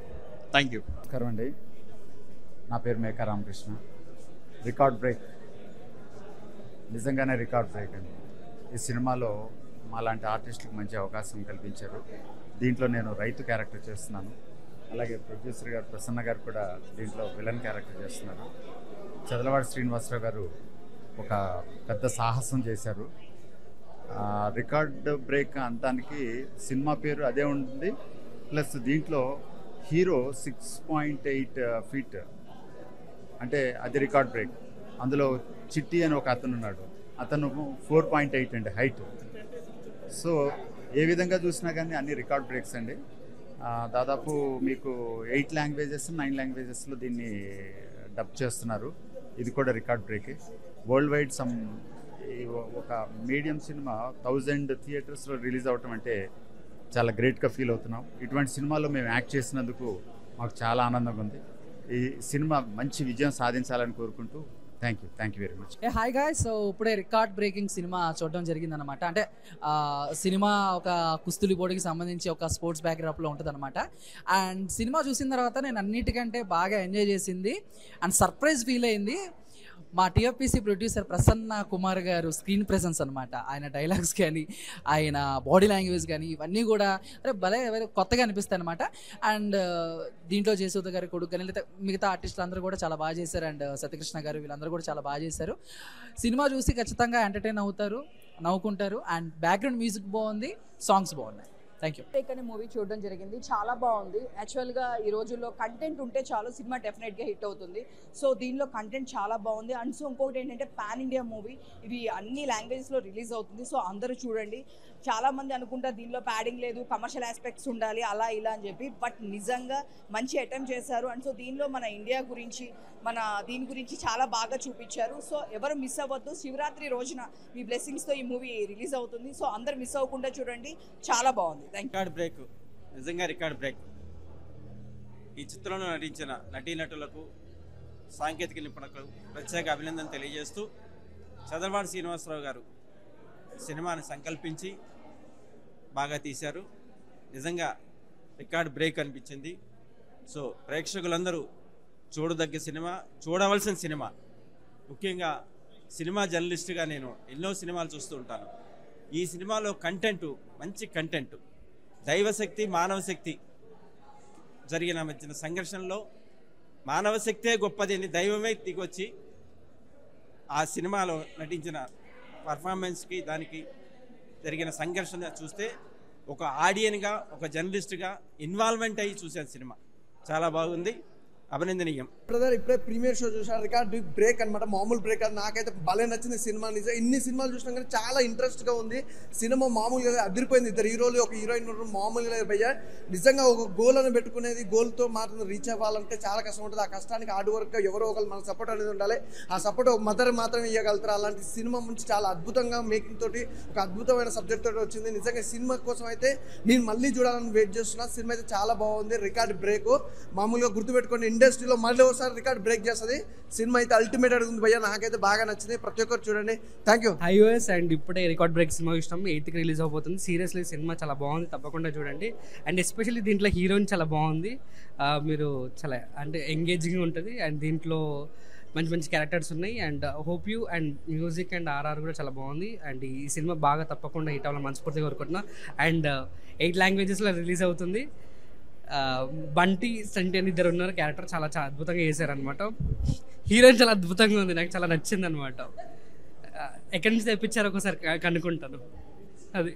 Thank you. నమస్కారం అండి, నా పేరు మేకా రామకృష్ణ. రికార్డ్ బ్రేక్ నిజంగానే రికార్డ్ బ్రేక్ అండి. ఈ సినిమాలో మాలాంటి ఆర్టిస్టులకు మంచి అవకాశం కల్పించారు. దీంట్లో నేను రైతు క్యారెక్టర్ చేస్తున్నాను. అలాగే ప్రొడ్యూసర్ గారు ప్రసన్న గారు కూడా దీంట్లో విలన్ క్యారెక్టర్ చేస్తున్నారు. చదలవాడ శ్రీనివాసరావు గారు ఒక పెద్ద సాహసం చేశారు. రికార్డ్ బ్రేక్ అంతానికి సినిమా పేరు అదే ఉంటుంది. ప్లస్ దీంట్లో హీరో 6.8 feet అంటే అది రికార్డ్ బ్రేక్. అందులో చిట్టి అని ఒక అతను ఉన్నాడు, అతను 4.8 అండి హైట్. సో ఏ విధంగా చూసినా కానీ అన్ని రికార్డ్ బ్రేక్స్ అండి. దాదాపు మీకు 8 languages 9 languagesలో దీన్ని డబ్ చేస్తున్నారు. ఇది కూడా రికార్డ్ బ్రేకే. వరల్డ్ వైడ్ ఒక మీడియం సినిమా 1000 థియేటర్స్లో రిలీజ్ అవటం అంటే చాలా గ్రేట్గా ఫీల్ అవుతున్నాం. ఇటువంటి సినిమాలో మేము యాక్ట్ చేసినందుకు మాకు చాలా ఆనందంగా ఉంది. ఈ సినిమా మంచి విజయం సాధించాలని కోరుకుంటూ thank you very much. Hi guys. So ఇప్పుడే రికార్డ్ బ్రేకింగ్ సినిమా చూడడం జరిగిందనమాట. అంటే సినిమా ఒక కుస్తీ పోటీకి సంబంధించి ఒక స్పోర్ట్స్ బ్యాక్డ్రాప్లో ఉంటుంది అనమాట. అండ్ సినిమా చూసిన తర్వాత నేను అన్నిటికంటే బాగా ఎంజాయ్ చేసింది అండ్ సర్ప్రైజ్ ఫీల్ అయింది మా టీఎఫ్పీసీ ప్రొడ్యూసర్ ప్రసన్న కుమార్ గారు స్క్రీన్ ప్రెసెన్స్ అనమాట. ఆయన డైలాగ్స్ కానీ ఆయన బాడీ లాంగ్వేజ్ కానీ ఇవన్నీ కూడా భలే కొత్తగా అనిపిస్తాయి అనమాట. అండ్ దీంట్లో జయసూద గారి కొడుకు కానీ లేదా మిగతా ఆర్టిస్టులు అందరూ కూడా చాలా బాగా చేశారు. అండ్ సత్యకృష్ణ గారు వీళ్ళందరూ కూడా చాలా బాగా చేశారు. సినిమా చూసి ఖచ్చితంగా ఎంటర్టైన్ అవుతారు, నవ్వుకుంటారు. అండ్ బ్యాక్గ్రౌండ్ మ్యూజిక్ బాగుంది, సాంగ్స్ బాగున్నాయి. Thank you. బ్రేక్ అనే మూవీ చూడడం జరిగింది, చాలా బాగుంది. యాక్చువల్గా ఈ రోజుల్లో కంటెంట్ ఉంటే చాలు, సినిమా డెఫినెట్గా హిట్ అవుతుంది. సో దీనిలో కంటెంట్ చాలా బాగుంది. అండ్ సో ఇంకొకటి ఏంటంటే పాన్ ఇండియా మూవీ, ఇది అన్ని లాంగ్వేజెస్లో రిలీజ్ అవుతుంది. సో అందరూ చూడండి. చాలామంది అనుకుంటారు దీనిలో ప్యాడింగ్ లేదు, కమర్షియల్ ఆస్పెక్ట్స్ ఉండాలి అలా ఇలా అని చెప్పి, బట్ నిజంగా మంచి అటెంప్ట్ చేశారు. అండ్ సో దీనిలో మన ఇండియా గురించి, మన దీని గురించి చాలా బాగా చూపించారు. సో ఎవరు మిస్ అవ్వద్దు. శివరాత్రి రోజున మీ బ్లెస్సింగ్స్తో ఈ మూవీ రిలీజ్ అవుతుంది. సో అందరు మిస్ అవ్వకుండా చూడండి, చాలా బాగుంది. రికార్డ్ బ్రేక్, నిజంగా రికార్డ్ బ్రేక్. ఈ చిత్రంలో నటించిన నటీనటులకు, సాంకేతిక నిపుణులకు ప్రత్యేక అభినందన తెలియజేస్తూ చదలవాడి శ్రీనివాసరావు గారు సినిమాని సంకల్పించి బాగా తీశారు. నిజంగా రికార్డ్ బ్రేక్ అనిపించింది. సో ప్రేక్షకులందరూ చూడదగ్గ సినిమా, చూడవలసిన సినిమా. ముఖ్యంగా సినిమా జర్నలిస్టుగా నేను ఎన్నో సినిమాలు చూస్తూ ఉంటాను. ఈ సినిమాలో కంటెంట్, మంచి కంటెంట్, దైవశక్తి మానవశక్తి జరిగిన మధ్యన సంఘర్షణలో మానవ శక్తే గొప్పది అని దైవమే దిగొచ్చి ఆ సినిమాలో నటించిన పర్ఫార్మెన్స్కి, దానికి జరిగిన సంఘర్షణ చూస్తే ఒక ఆడియన్గా, ఒక జర్నలిస్ట్గా ఇన్వాల్వ్మెంట్ అయ్యి చూశాను. సినిమా చాలా బాగుంది, అభినందనీయం. బ్రదర్ ఇప్పుడే ప్రీమియర్ షో చూసాను, రికార్డ్ బ్రేక్ అనమాట, మామూలు బ్రేక్ అని నాకైతే భలే నచ్చింది సినిమా. నిజం ఇన్ని సినిమాలు చూసినా కానీ చాలా ఇంట్రెస్ట్గా ఉంది సినిమా. మామూలుగా అదిరిపోయింది. ఇద్దరు హీరోలు, ఒక హీరోయిన్ మామూలుగా భయ్యా. నిజంగా ఒక గోల్ అని పెట్టుకునేది, గోల్తో మాత్రం రీచ్ అవ్వాలంటే చాలా కష్టం ఉంటుంది. ఆ కష్టానికి హార్డ్ వర్క్ ఎవరో ఒకరు మన సపోర్ట్ అనేది ఉండాలి. ఆ సపోర్ట్ ఒక మదర్ మాత్రమే ఇవ్వగలుగుతారు. అలాంటి సినిమా నుంచి చాలా అద్భుతంగా మేకింగ్ తోటి, ఒక అద్భుతమైన సబ్జెక్ట్ తోటి వచ్చింది. నిజంగా సినిమా కోసం అయితే నేను మళ్ళీ చూడాలని వెయిట్ చేస్తున్నా. సినిమా అయితే చాలా బాగుంది. రికార్డ్ బ్రేక్ మామూలుగా గుర్తుపెట్టుకోండి, ఇండస్ట్రీలో మళ్ళీ ఒకసారి రికార్డ్ బ్రేక్ చేస్తుంది. సినిమా అయితే అల్టిమేట్ ఉంది భయ్యా, నాకైతే బాగా నచ్చింది. ప్రతి ఒక్కరు చూడండి. Thank you. ఐఓఎస్ అండ్ ఇప్పుడే రికార్డ్ బ్రేక్ సినిమా చూసినాం, 8th రిలీజ్ అవబోతుంది. సీరియస్లీ సినిమా చాలా బాగుంది, తప్పకుండా చూడండి. అండ్ ఎస్పెషల్లీ దీంట్లో హీరోయిన్ చాలా బాగుంది. మీరు చాలా అంటే ఎంగేజింగ్ ఉంటుంది. అండ్ దీంట్లో మంచి మంచి క్యారెక్టర్స్ ఉన్నాయి. And hope you and music and RR కూడా చాలా బాగుంది. అండ్ ఈ సినిమా బాగా తప్పకుండా హిట్ అవ్వాలని మనస్ఫూర్తిగా కోరుకుంటున్నా. అండ్ 8 లాంగ్వేజెస్లో రిలీజ్ అవుతుంది. బంటి సంటి అని ఇద్దరు ఉన్నారు, క్యారెక్టర్ చాలా చాలా అద్భుతంగా చేశారనమాట. హీరోయిన్ చాలా అద్భుతంగా ఉంది, నాకు చాలా నచ్చింది అనమాట. ఎక్కడి నుంచి తెప్పించారో ఒకసారి కనుక్కుంటాను అది.